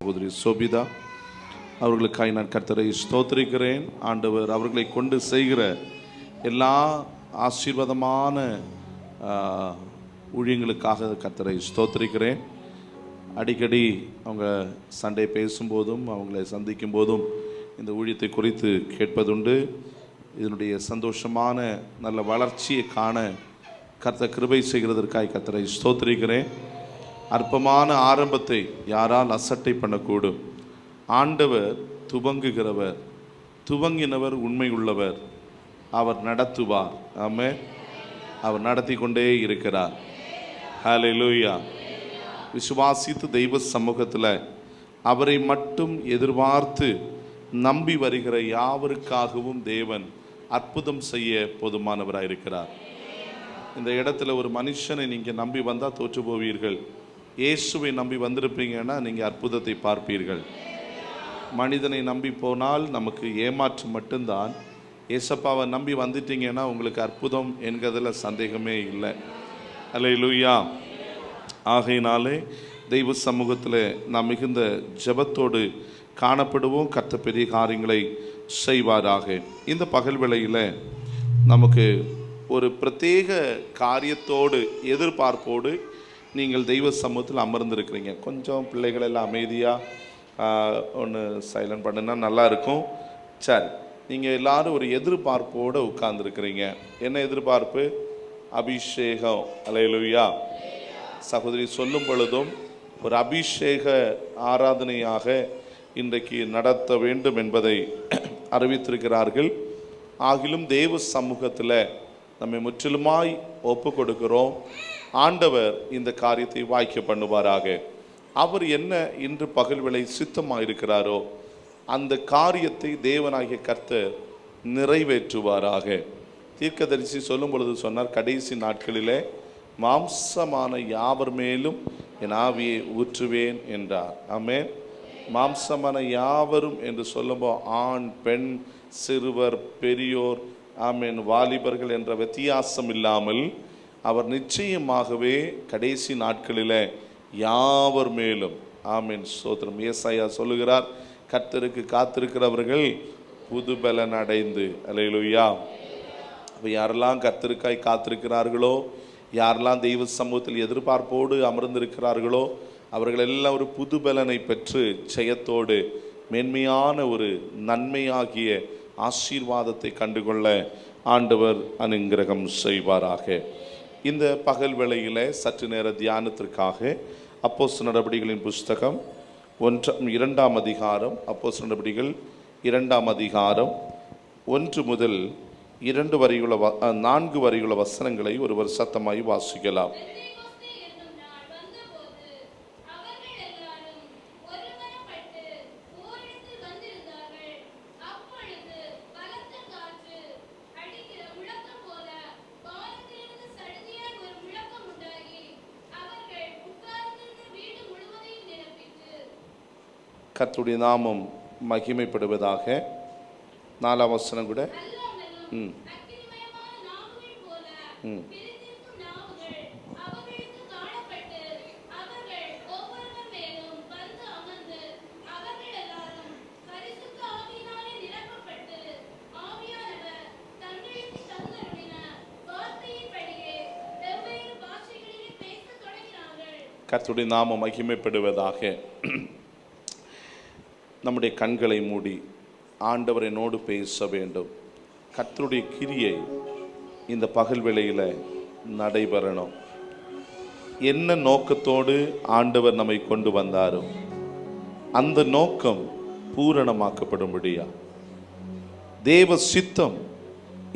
சகோதரி சோபிதா அவர்களுக்காய் நான் கர்த்தரை ஸ்தோத்திரிக்கிறேன். ஆண்டவர் அவர்களை கொண்டு செய்கிற எல்லா ஆசீர்வாதமான ஊழியங்களுக்காக கர்த்தரை ஸ்தோத்திரிக்கிறேன். அடிக்கடி அவங்க சண்டே பேசும்போதும் அவங்களை சந்திக்கும் போதும் இந்த ஊழியத்தை குறித்து கேட்பதுண்டு. இதனுடைய சந்தோஷமான நல்ல வளர்ச்சியை காண கர்த்தர் கிருபை செய்கிறதற்காய் கர்த்தரை ஸ்தோத்திரிக்கிறேன். அற்பமான ஆரம்பத்தை யாரால் அசட்டை பண்ணக்கூடும்? ஆண்டவர் துவங்குகிறவர், துவங்கினவர் உண்மை உள்ளவர், அவர் நடத்துவார். ஆமென். அவர் நடத்தி கொண்டே இருக்கிறார். ஹல்லேலூயா. விசுவாசித்து தெய்வ சமூகத்தில் அவரை மட்டும் எதிர்பார்த்து நம்பி வருகிற யாவருக்காகவும் தேவன் அற்புதம் செய்ய போதுமானவராக இருக்கிறார். இந்த இடத்துல ஒரு மனுஷனை நீங்கள் நம்பி வந்தால் தோற்று போவீர்கள். இயேசுவை நம்பி வந்திருப்பீங்கன்னா நீங்கள் அற்புதத்தை பார்ப்பீர்கள். மனிதனை நம்பி போனால் நமக்கு ஏமாற்றம் மட்டும்தான். ஏசப்பாவை நம்பி வந்துட்டீங்கன்னா உங்களுக்கு அற்புதம் என்கிறதுல சந்தேகமே இல்லை. அல்லேலூயா. ஆகையினாலே தெய்வ சமூகத்தில் நாம் மிகுந்த ஜெபத்தோடு காணப்படுவோம். கர்த்தர் பெரிய காரியங்களை செய்வாராக. இந்த பகல் வேளையில் நமக்கு ஒரு பிரத்யேக காரியத்தோடு எதிர்பார்ப்போடு நீங்கள் தெய்வ சமூகத்தில் அமர்ந்திருக்கிறீங்க. கொஞ்சம் பிள்ளைகள் எல்லாம் அமைதியாக ஒன்று சைலண்ட் பண்ணுன்னா நல்லா இருக்கும். சரி, நீங்கள் எல்லாரும் ஒரு எதிர்பார்ப்போடு உட்கார்ந்துருக்கிறீங்க. என்ன எதிர்பார்ப்பு? அபிஷேகம். அல்லேலூயா. சகோதரி சொல்லும் பொழுதும் ஒரு அபிஷேக ஆராதனையாக இன்றைக்கு நடத்த வேண்டும் என்பதை அறிவித்திருக்கிறார்கள். ஆகிலும் தேவ சமூகத்தில் நம்மை முற்றிலுமாய் ஒப்பு கொடுக்கிறோம். ஆண்டவர் இந்த காரியத்தை வாய்க்க பண்ணுவாராக. அவர் என்ன இன்று பகல் வேளை சித்தமாக இருக்கிறாரோ அந்த காரியத்தை தேவனாகிய கர்த்தர் நிறைவேற்றுவாராக. தீர்க்கதரிசி சொல்லும் பொழுது சொன்னார், கடைசி நாட்களிலே மாம்சமான யாவர் மேலும் என் ஆவியை ஊற்றுவேன் என்றார். ஆமென். மாம்சமான யாவரும் என்று சொல்லும்போது ஆண், பெண், சிறுவர், பெரியோர், ஆமென், வாலிபர்கள் என்ற வித்தியாசம் இல்லாமல் அவர் நிச்சயமாகவே கடைசி நாட்களில் யாவர் மேலும், ஆமென், ஸ்தோத்திரம். ஏசாயா சொல்லுகிறார், கர்த்தருக்கு காத்திருக்கிறவர்கள் புது பலன் அடைந்து. அல்லேலூயா. அப்போ யாரெல்லாம் கர்த்தருக்காய் காத்திருக்கிறார்களோ, யாரெல்லாம் தெய்வ சமூகத்தில் எதிர்பார்ப்போடு அமர்ந்திருக்கிறார்களோ அவர்கள் எல்லாம் ஒரு புது பலனை பெற்று ஜெயத்தோடு மேன்மையான ஒரு நன்மையாகிய ஆசீர்வாதத்தை கண்டுகொள்ள ஆண்டவர் அனுக்கிரகம் செய்வாராக. இந்த பகல் வேளையில் சற்று நேர தியானத்திற்காக அப்போஸ்தலர் நடபடிகளின் புஸ்தகம் 2ஆம் அதிகாரம், அப்போஸ்தலர் நடபடிகள் 2ஆம் அதிகாரம் 1 முதல் 4 வரையுள்ள வசனங்களை ஒருவர் சத்தமாய் வாசிக்கலாம். கர்த்தருடைய நாமம் மகிமைப்படுவதாக. 4ஆம் வசனம் கூட கர்த்தருடைய நாமம் மகிமைப்படுவதாக. நம்முடைய கண்களை மூடி ஆண்டவர் என்னோடு பேச வேண்டும். கர்த்தருடைய கிரியை இந்த பகல் வேளையில் நடைபெறணும். என்ன நோக்கத்தோடு ஆண்டவர் நம்மை கொண்டு வந்தாரோ அந்த நோக்கம் பூரணமாக்கப்படும்படியா, தேவ சித்தம்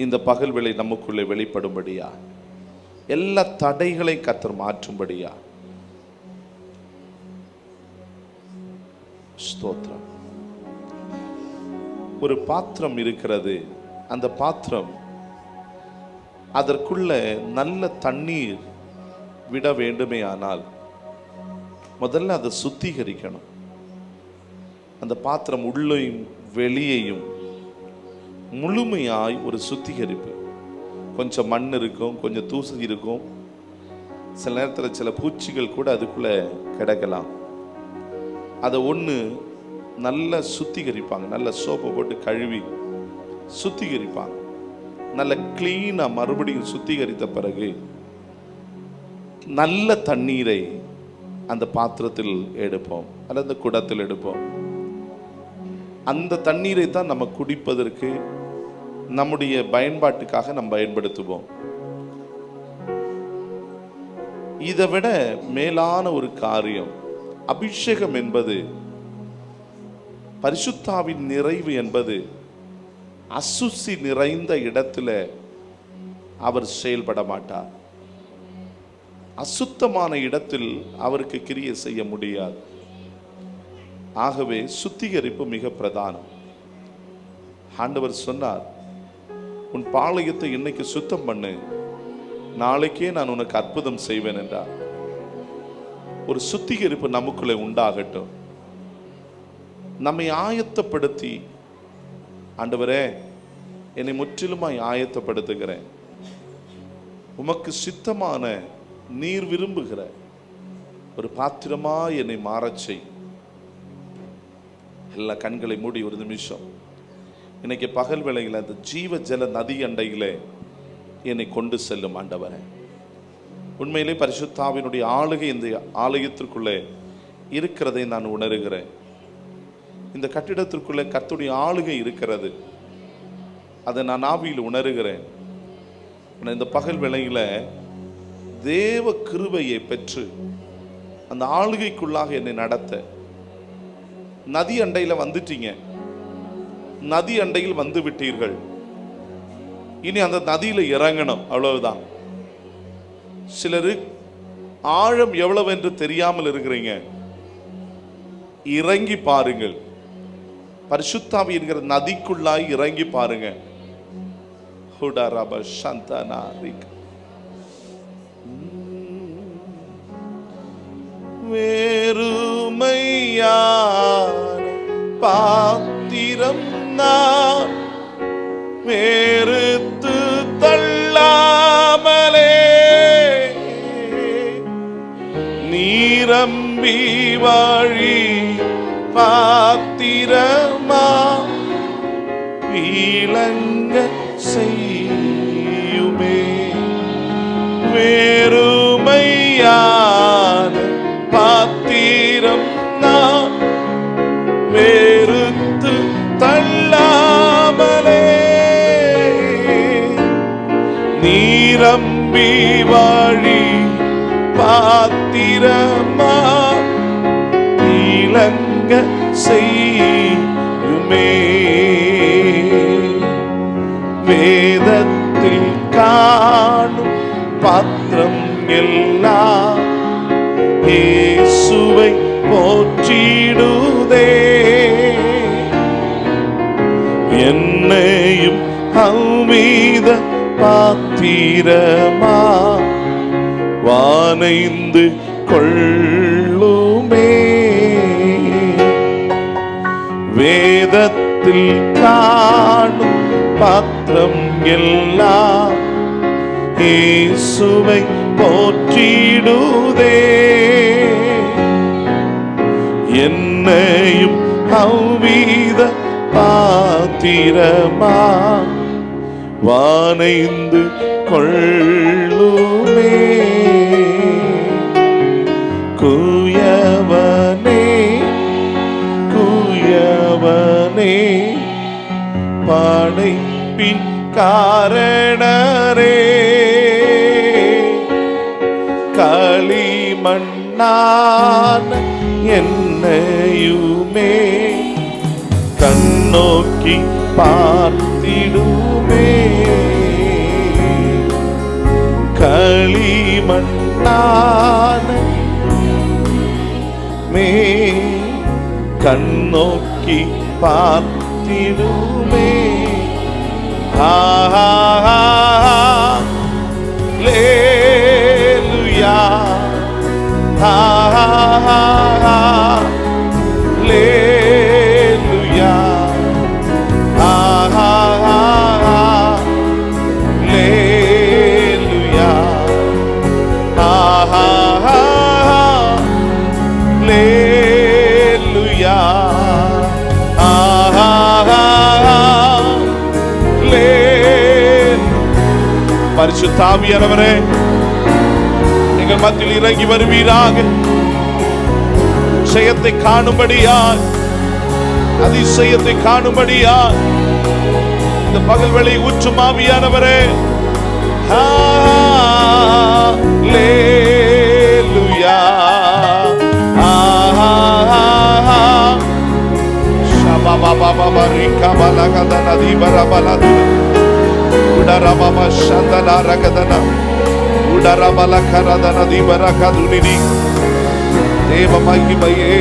இந்த பகல் வேளை நமக்குள்ளே வெளிப்படும்படியா, எல்லா தடைகளை கர்த்தர் மாற்றும்படியா. ஸ்தோத்திரம். ஒரு பாத்திரம் இருக்கிறது. அந்த பாத்திரம் அதற்குள்ள நல்ல தண்ணீர் விட வேண்டுமே ஆனால் முதல்ல அதை சுத்திகரிக்கணும். அந்த பாத்திரம் உள்ளேயும் வெளியையும் முழுமையாய் ஒரு சுத்திகரிப்பு. கொஞ்சம் மண் இருக்கும், கொஞ்சம் தூசி இருக்கும், சில நேரத்தில் சில பூச்சிகள் கூட அதுக்குள்ளே கிடக்கலாம். அதை ஒன்று நல்லா சுத்திகரிப்பாங்க, நல்ல சோப்பை போட்டு கழுவி சுத்திகரிப்பாங்க. நல்ல கிளீனாக மறுபடியும் சுத்திகரித்த பிறகு நல்ல தண்ணீரை அந்த பாத்திரத்தில் எடுப்போம் அல்லது குடத்தில் எடுப்போம். அந்த தண்ணீரை தான் நம்ம குடிப்பதற்கு, நம்முடைய பயன்பாட்டுக்காக நம்ம பயன்படுத்துவோம். இதை விட மேலான ஒரு காரியம் அபிஷேகம் என்பது, பரிசுத்தாவின் நிறைவு என்பது அசுசி நிறைந்த இடத்துல அவர் செயல்பட மாட்டார். அசுத்தமான இடத்தில் அவருக்கு கிரியை செய்ய முடியாது. ஆகவே சுத்திகரிப்பு மிக பிரதானம். ஆண்டவர் சொன்னார், உன் பாளையத்தை இன்னைக்கு சுத்தம் பண்ணு, நாளைக்கே நான் உனக்கு அற்புதம் செய்வேன் என்றார். ஒரு சுத்திகரிப்பு நமக்குள்ளே உண்டாகட்டும். நம்மை ஆயத்தப்படுத்தி, ஆண்டவரே என்னை முற்றிலுமாய் ஆயத்தப்படுத்துகிறேன், உமக்கு சித்தமான நீர் விரும்புகிற ஒரு பாத்திரமா என்னை மாறச் செய். எல்லா கண்களை மூடி ஒரு நிமிஷம் இன்னைக்கு பகல் வேளையில் அந்த ஜீவ ஜல நதி அண்டையிலே என்னை கொண்டு செல்லும் ஆண்டவரே. உண்மையிலே பரிசுத்தாவினுடைய ஆளுகை இந்த ஆலயத்திற்குள்ளே இருக்கிறதை நான் உணர்கிறேன். இந்த கட்டிடத்திற்குள்ளே கர்த்தருடைய ஆளுகை இருக்கிறது, அதை நான் ஆவியில் உணர்கிறேன். இந்த பகல் வேளையில தேவ கிருபையை பெற்று அந்த ஆளுகைக்குள்ளாக என்னை நடத்த, நதி அண்டையில் வந்துட்டீங்க, நதி அண்டையில் வந்து விட்டீர்கள், இனி அந்த நதியில இறங்கணும், அவ்வளவுதான். சிலரு ஆழம் எவ்வளவு என்று தெரியாமல் இருக்கிறீங்க, இறங்கி பாருங்கள். பரிசுத்தாவி என்கிற நதிக்குள்ளாய் இறங்கி பாருங்க. வேறுமையான பாத்திரம் நான் வேறுத்து தள்ளாமலே, நீரம்பி வாழி பாத்திரமா விளங்க செய்யுமே. வேறுமையான பாத்திரம் நான் வேறுத்து தள்ளாமலே, நீரம்பி வாழி பாத்திரமா விளங்க செய்யுமே. வேதத்தில் காணும் பாத்திரம் எல்லாம் இயேசுவை போற்றிடுதே. என்னையும் அவ்வித பாத்திரமா வானைந்து கொள்ளுமே. வேதத்தில் காணும் பாத்திரம் எல்லாம் இயேசுவை போற்றிடுதே. என்னையும் அவ்வித பாத்திரமா வானைந்து கொள்ளுமே. குயவனே குயவனே படைப்பின் காரணரே, களிமண்ணான என்னையுமே கண்ணோக்கி பார்த்திடுமே. களிமண்ணான மே கண்ணோக்கி பார்த்திடுமே. ஹல்லேலூயா, ஹல்லேலூயா, ஹல்லேலூயா, ஹல்லேலூயா. பரிசுத்த ஆவியானவரே எங்கள் மத்தியில் இறங்கி வருவீராக. அதிசயத்தை காணும்படியாய், அதிசயத்தை காணும்படியாய் இந்த பகல் வேளை ஊற்றும் ஆவியானவரே. ஹல்லேலூயா. ஷபபபப ரிகபலகதன திபரபலது உடரபப ஷந்தன ரகதன உடரபலகரதன திபரகதுனினி தேவ மகிமையே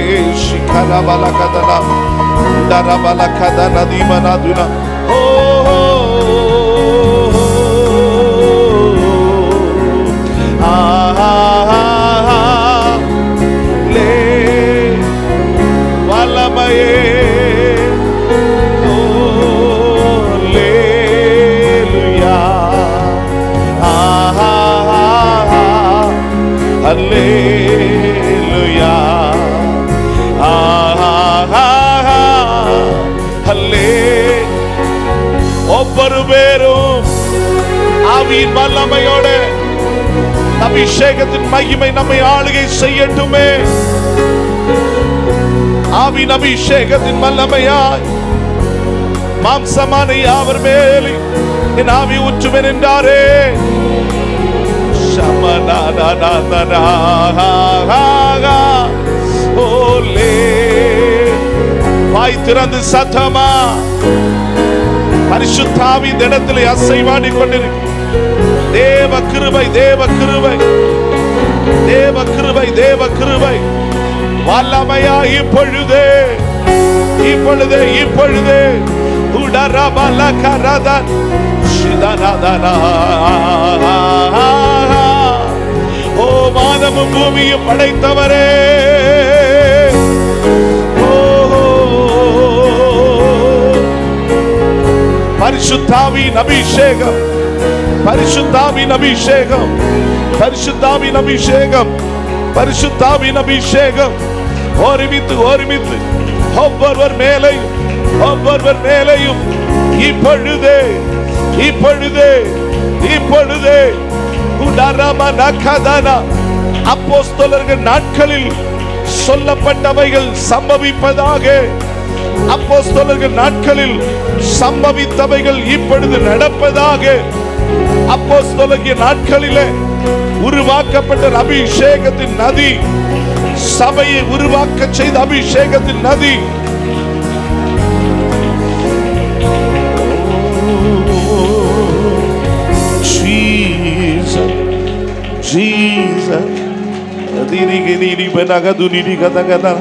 ஷிகரபலகதன உடரபலகதன திபரதுன. ஒவ்வொரு பேரும் ஆவியின் வல்லமையோட அபிஷேகத்தின் மகிமை நம்மை ஆளுகை செய்யட்டுமே. ஆவியின் அபிஷேகத்தின் வல்லமையாய் மாம்சமான யாவர் மேலே என் ஆவி ஊற்றுவேன் என்றாரே. வாய் திறந்து சத்தமா பரிசுத்த ஆவி இந்த இடத்திலே அசைவாடி கொண்டிருக்கு. தேவ கிருபை, தேவ கிருபை, தேவ கிருபை, தேவ கிருபை வல்லமையா இப்பொழுதே, இப்பொழுதே, இப்பொழுதே உடரபலகரதன் சிதனதனா. ஓ வானமும் பூமியும் படைத்தவரே, பரிசுத்தாவின் அபிஷேகம், பரிசுத்தாவின் அபிஷேகம், பரிசுத்தாவின் அபிஷேகம், பரிசுத்தாவின் அபிஷேகம் ஒருமித்து ஒருமித்து ஒவ்வொருவர் மேலையும், ஒவ்வொருவர் மேலையும் இப்பொழுதே, இப்பொழுதே, இப்பொழுதே அப்போஸ்தலர்கள் நாட்களில் சொல்லப்பட்டவைகள் சம்பவிப்பதாக. அப்போஸ்தலர்கள் நாட்களில் சம்பவித்தவைகள் இப்பொழுது நடப்பதாக. அப்போஸ்தலர்கள் நாட்களிலே உருவாக்கப்பட்ட அபிஷேகத்தின் நதி, சபையை உருவாக்க செய்த அபிஷேகத்தின் நதி Jesus. Dirigini benagadu nigadagada.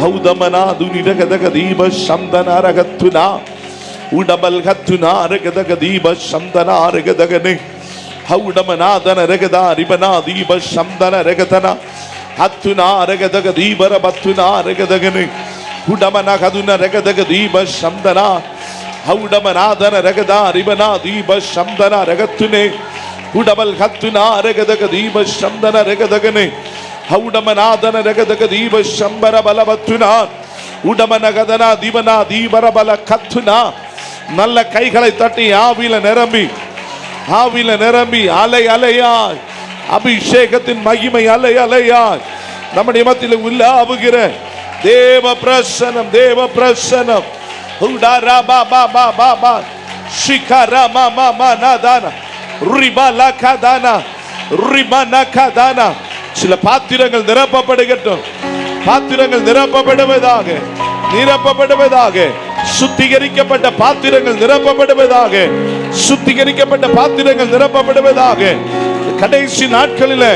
Haudamana dunidagadiba shamdana ragatuna. Udabal gatuna ragadagadiba shamdana ragadagane. Haudamana dana ragada ribana diba shamdana ragatana. Hatuna ragadagadiba rabatuna ragadagane. Udamana kaduna ragadagadiba shamdana. Haudamana dana ragada ribana diba shamdana ragatune. Udabal Hatuna Regadaka Diba Shamdana Regadagane Haudamanadana Regadaka Diba Shambara Balabatuna Udamanagadana Dibana Dibarabala Katuna Nalla Kaikala Tati Avila Nerami Avila Nerami Ale Alaya Abhishekatin Mahima Ale Alaya Namadimatila Villa Abugire Deva Prasanam Deva Prasanam Udara Baba Baba Shikara Mama Nadana ரிபலா கதானா ரிபனா கதானா. சில பாத்திரங்கள் நிரப்பப்படுகட்டும், பாத்திரங்கள் நிரப்பப்படுவதாக, நிரப்பப்படுவதாக. சுத்திகரிக்கப்பட்ட பாத்திரங்கள் நிரப்பப்படுவதாக, சுத்திகரிக்கப்பட்ட பாத்திரங்கள் நிரப்பப்படுவதாக. கடைசி நாட்களில்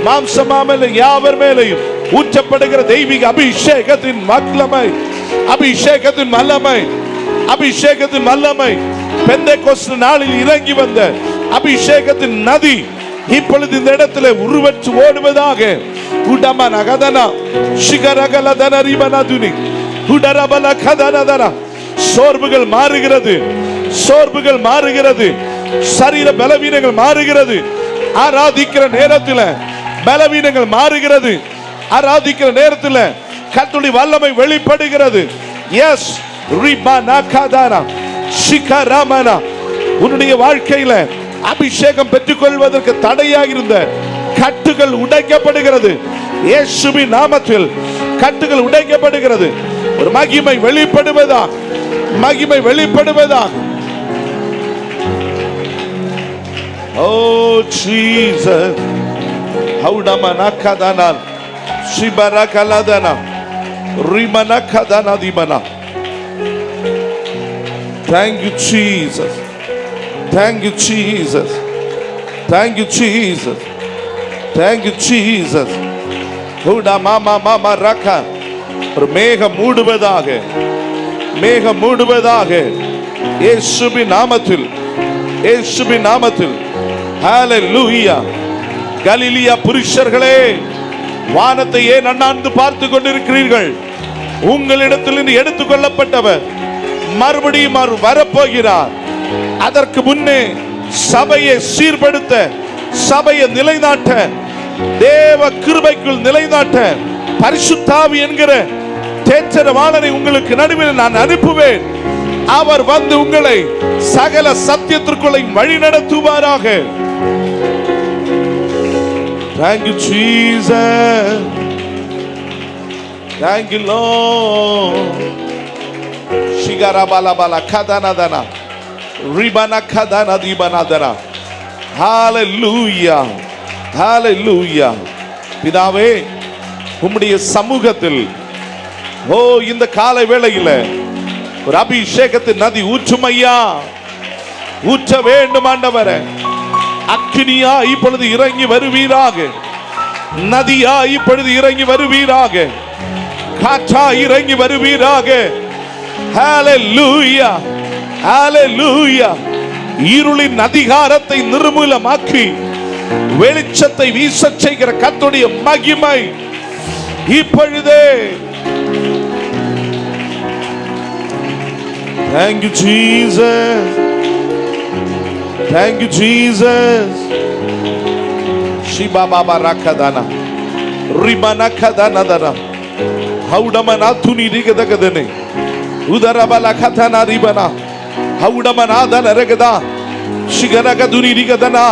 மாம்சமாமல் யாவர் மேலையும் ஊற்றப்படுகிற தெய்வீக அபிஷேகத்தின் வல்லமை, அபிஷேகத்தின் வல்லமை, அபிஷேகத்தின் வல்லமை பெந்தெகோஸ்து நாளில் இறங்கி வந்த அபிஷேகத்தின் நதி இப்பொழுது இந்த இடத்துல உருவற்று ஓடுவதாக. உடமன கதனா சிகரகலதன ரிபனதுனி உடரபல கதனதனா. சோர்வுகள் மாறுகிறது, சோர்வுகள் மாறுகிறது, சரீர பலவீனங்கள் மாறுகிறது. ஆராதிக்கிற நேரத்தில் பலவீனங்கள் மாறுகிறது, ஆராதிக்கிற நேரத்தில் கர்த்தருடைய வல்லமை வெளிப்படுகிறது. எஸ் ரிபனா கதனா சிகரமனா. உன்னுடைய வாழ்க்கையில அபிஷேகம் பெற்றுக்கொள்வதற்கு தடையாக இருந்த கட்டுகள் உடைக்கப்படுகிறது. இயேசுவின் நாமத்தில் கட்டுகள் உடைக்கப்படுகிறது. ஒரு மகிமை வெளிப்படுவதாக, மகிமை வெளிப்படுவதாக. ஓ Jesus, ஹவுடமனா கதனா சிபரா கலதனா ரிமனா கதனா திமனா. Thank you Jesus, thank you Jesus, thank you Jesus, thank you Jesus. Hooda மாமா மாமா ரக்கா. ஒரு மேகம் மூடுவதாக, மேகம் மூடுவதாக இயேசுவின் நாமத்தில், இயேசுவின் நாமத்தில். ஹalleluya. கலிலியா புருஷர்களே, வானத்தை ஏன் அண்ணாந்து பார்த்து கொண்டிருக்கிறீர்கள்? உங்களிடத்திலிருந்து எடுத்துக்கொள்ளப்பட்டவர் மறுபடியும் வரப்போகிறார். அதற்கு முன்னே சபையை சீர்படுத்த, சபையை நிலைநாட்ட, தேவ கிருபைக்குள் நிலைநாட்ட பரிசுத்த ஆவி என்கிற தேற்றரவாளனை உங்களுக்கு நடுவில் நான் அனுப்புவேன். அவர் வந்து உங்களை சகல சத்தியத்திற்குள்ளே வழி நடத்துவாராக. Thank you Jesus, thank you Lord. Shigara bala bala kadana dana ribana kadana dibana dana. Hallelujah, hallelujah. பிதாவே, உம்முடைய சமூகத்தில் இந்த காலை வேளையில் ஒரு அபிஷேகத்தின் நதி ஊற்றும் ஐயா, ஊற்ற வேண்டும் ஆண்டவரே. அக்கினியா இப்பொழுது இறங்கி வருவீராக, நதியா இப்பொழுது இறங்கி வருவீராக, காற்றா இறங்கி வருவீராக. ஹalleluya, ஹalleluya. இருளின் அதிகாரத்தை நிர்மூலமாக்கி வெளிச்சத்தை வீசச் செய்கிற கர்த்தருடைய மகிமை இப்பொழுதே. Thank you Jesus, thank you Jesus. Shiba baba rakadana ribana kadana dana haudamana thuni rigadagane udarabala khatana ribana haudamana dana regada shigaraga duni rigadana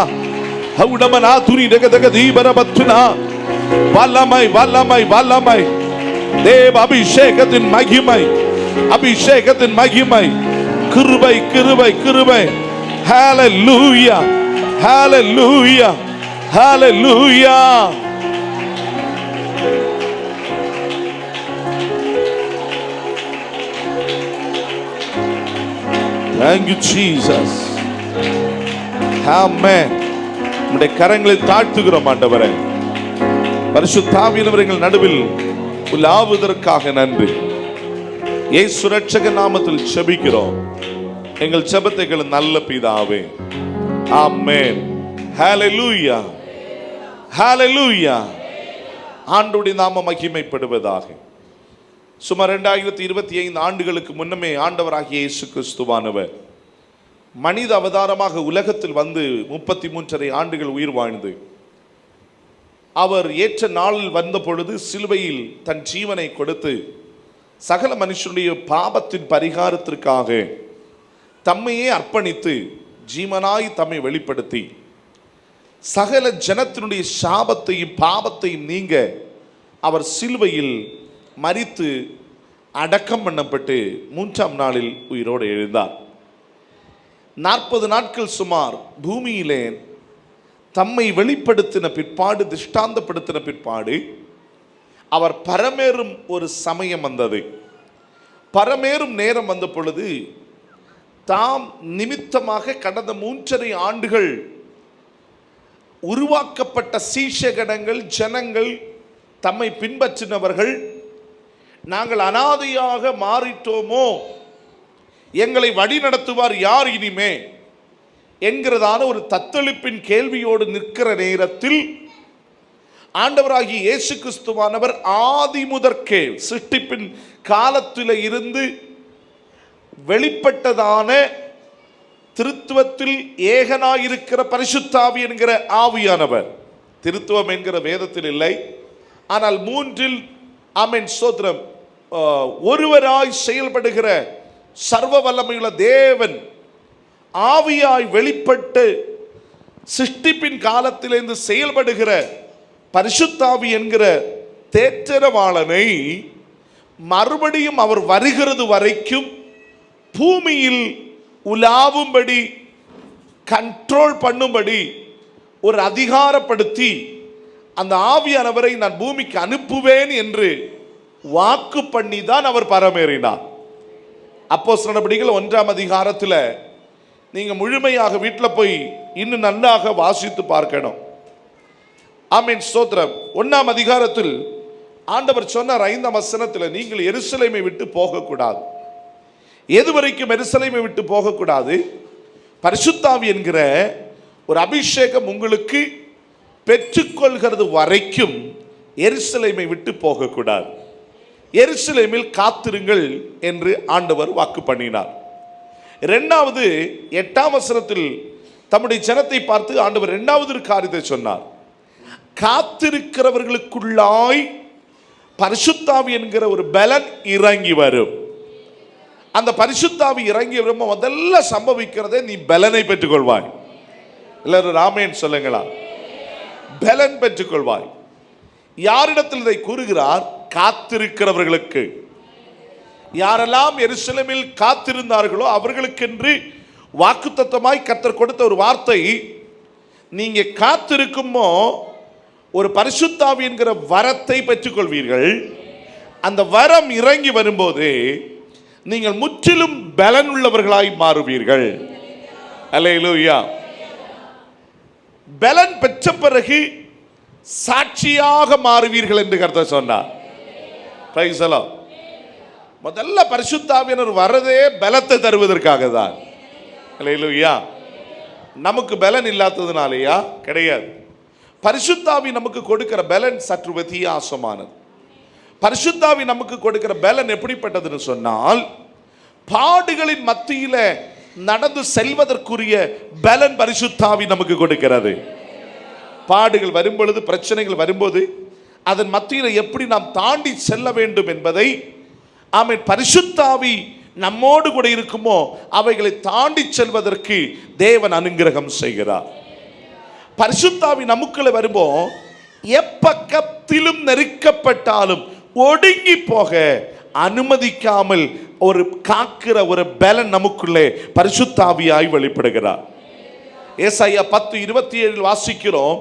haudamana thuni rigadagadi barabattuna valamai valamai valamai. தேவ அபிஷேகத்தின் மகிமை, அபிஷேகத்தின் மகிமை, கிருபை கிருபை கிருபை. ஹalleluya, ஹalleluya, ஹalleluya. Thank you Jesus. Amen. நம்முடைய கரங்களை தாழ்த்துகிறோம் ஆண்டவரே. பரிசுத்த ஆவியானவர் எங்கள் நடுவில் உலாவுவதற்காக நன்றி. இயேசு ரட்சக நாமத்தில் ஜெபிக்கிறோம் எங்கள் ஜெபத்தை கேளு நல்ல பிதாவே. ஆமென். ஹalleluya, ஹalleluya. ஆண்டவருடைய நாமம் மகிமைப்படுவதாக. சுமார் 2025 ஆண்டுகளுக்கு முன்னமே ஆண்டவராகிய இயேசு கிறிஸ்துவானவர் மனித அவதாரமாக உலகத்தில் வந்து 33.5 ஆண்டுகள் உயிர் வாழ்ந்து அவர் ஏற்ற நாளில் வந்த பொழுது சிலுவையில் தன் ஜீவனை கொடுத்து சகல மனுஷனுடைய பாவத்தின் பரிகாரத்திற்காக தம்மையே அர்ப்பணித்து ஜீவனாய் தம்மை வெளிப்படுத்தி சகல ஜனத்தினுடைய சாபத்தையும் பாவத்தையும் நீங்க அவர் சிலுவையில் மரித்து அடக்கம் பண்ணப்பட்டு 3ஆம் நாளில் உயிரோடு எழுந்தார். 40 நாட்கள் சுமார் பூமியிலே தம்மை வெளிப்படுத்தின பிற்பாடு, திஷ்டாந்தப்படுத்தின பிற்பாடு அவர் பரமேறும் ஒரு சமயம் வந்தது. பரமேறும் நேரம் வந்த பொழுது தாம் நிமித்தமாக கடந்த 3.5 ஆண்டுகள் உருவாக்கப்பட்ட சீஷகணங்கள், ஜனங்கள், தம்மை பின்பற்றினவர்கள், நாங்கள் அனாதையாக மாறிட்டோமோ, எங்களை வழி நடத்துவார் யார் இனிமே என்கிறதான ஒரு தத்தளிப்பின் கேள்வியோடு நிற்கிற நேரத்தில் ஆண்டவராகிய இயேசு கிறிஸ்துவானவர் ஆதி முதற்கே சிருஷ்டிப்பின் காலத்தில் இருந்து வெளிப்பட்டதான திருத்துவத்தில் ஏகனாயிருக்கிற பரிசுத்த ஆவி என்கிற ஆவியானவர், திருத்துவம் என்கிற வேதத்தில் இல்லை, ஆனால் 3இல் ஆமென் ஸ்தோத்திரம், ஒருவராய் செயல்படுகிற சர்வ வல்லமையுள்ள தேவன் ஆவியாய் வெளிப்பட்டு சிருஷ்டிப்பின் காலத்திலிருந்து செயல்படுகிற பரிசுத்தாவி என்கிற தேற்றரவாளனை மறுபடியும் அவர் வருகிறது வரைக்கும் பூமியில் உலாவும்படி கண்ட்ரோல் பண்ணும்படி ஒரு அதிகாரப்படுத்தி அந்த ஆவியானவரை நான் பூமிக்கு அனுப்புவேன் என்று வாக்கு பண்ணி தான் அவர் பரமேறினார். அப்போஸ்தலர் நடபடிகள் 1ஆம் அதிகாரத்தில் நீங்கள் முழுமையாக வீட்டில் போய் இன்னும் நன்றாக வாசித்து பார்க்கணும். ஆமென், ஸ்தோத்திரம். 1ஆம் அதிகாரத்தில் ஆண்டவர் சொன்னார் 5ஆம் வசனத்தில், நீங்கள் எருசலேமை விட்டு போகக்கூடாது. எதுவரைக்கும் எருசலேமை விட்டு போகக்கூடாது? பரிசுத்தாவி என்கிற ஒரு அபிஷேகம் உங்களுக்கு பெற்றுக்கொள்கிறது வரைக்கும் எருசலேமை விட்டு போகக்கூடாது. எருசலேமில் காத்திருங்கள் என்று ஆண்டவர் வாக்கு பண்ணினார். 2வது 8ஆம் வசனத்தில் தம்முடைய ஜனத்தை பார்த்து ஆண்டவர் 2வது காரியத்தை சொன்னார். காத்திருக்கிறவர்களுக்குள்ளாய் பரிசுத்தாவி என்கிற ஒரு பலன் இறங்கி வரும். அந்த பரிசுத்தாவி இறங்கி வரும் முதல்ல சம்பவிக்கிறதே நீ பலனை பெற்றுக்கொள்வாய். எல்லாரும் ராமேன் சொல்லுங்களா? பலன் பெற்றுக்கொள்வாய். யாரிடத்தில் இதை கூறுகிறார்? காத்திருக்கிறவர்களுக்கு. யாரெல்லாம் எருசலேமில் காத்திருந்தார்களோ அவர்களுக்கென்று வாக்குத்தத்தமாய் கர்த்தர் கொடுத்த ஒரு வார்த்தை, நீங்க காத்திருக்குமோ ஒரு பரிசுத்தாவி என்கிற வரத்தை பெற்றுக்கொள்வீர்கள். அந்த வரம் இறங்கி வரும்போது நீங்கள் முற்றிலும் பலன் உள்ளவர்களாய் மாறுவீர்கள். அல்லேலூயா. பலன் பெற்ற பிறகு சாட்சியாக மாறுவீர்கள் என்று கர்த்தர் சொன்னார். Price the Lord. முதல்ல பரிசுத்தாவியினர் வரதே பலத்தை தருவதற்காக தான். அல்லேலூயா. நமக்கு பலன் இல்லாததுனாலயா? கிடையாது. பரிசுத்தாவி நமக்கு கொடுக்கிற பலன் சற்று வித்தியாசமானது. பரிசுத்தாவி நமக்கு கொடுக்கிற பலன் எப்படிப்பட்டதுன்னு சொன்னால், பாடுகளின் மத்தியில நடந்து செல்வதற்குரிய பலன் பரிசுத்தாவி நமக்கு கொடுக்கிறது. பாடுகள் வரும்பொழுது, பிரச்சனைகள் வரும்போது அதன் மத்தியில் எப்படி நாம் தாண்டி செல்ல வேண்டும் என்பதை ஆமென் பரிசுத்தாவி நம்மோடு கூட இருக்குமோ அவைகளை தாண்டி செல்வதற்கு தேவன் அனுக்கிரகம் செய்கிறார். பரிசுத்தாவி நமக்குள்ள வரும்போ எப்பக்கத்திலும் நெருக்கப்பட்டாலும் ஒடுங்கி போக அனுமதிக்காமல் ஒரு காக்கிற ஒரு பலன் நமக்குள்ளே பரிசுத்தாவியாய் வெளிப்படுகிறார். ஏசாயா 10:27 வாசிக்கிறோம்,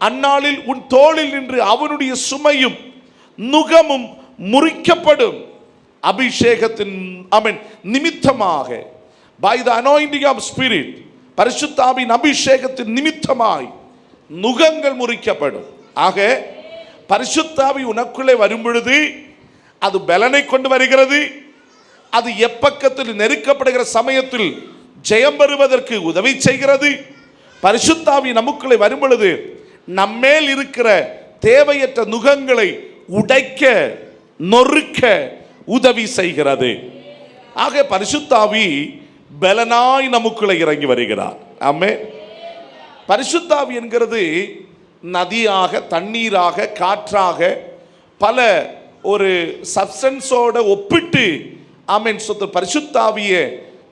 அந்நாளில் உன் தோளில் நின்று அவனுடைய சுமையும் நுகமும் முறிக்கப்படும். அபிஷேகத்தின் நிமித்தமாக, by the anointing of spirit, பரிசுத்தாவின் அபிஷேகத்தின் நிமித்தமாய் நுகங்கள் முறிக்கப்படும். ஆக பரிசுத்தாவி உனக்குள்ளே வரும் பொழுது அது பலனை கொண்டு வருகிறது. அது எப்பக்கத்தில் நெருக்கப்படுகிற சமயத்தில் ஜெயம் பெறுவதற்கு உதவி செய்கிறது. பரிசுத்தாவி நமக்குள்ளே வரும் பொழுது நம்மேல் இருக்கிற தேவையற்ற நுகங்களை உடைக்க நொறுக்க உதவி செய்கிறது. ஆக பரிசுத்தாவி பலனாய் நமக்குள்ளே இறங்கி வருகிறார். ஆமென். பரிசுத்தாவி என்கிறது நதியாக, தண்ணீராக, காற்றாக, பல ஒரு சப்ஸ்டன்ஸோட ஒப்பிட்டு ஆமென் பரிசுத்தாவியை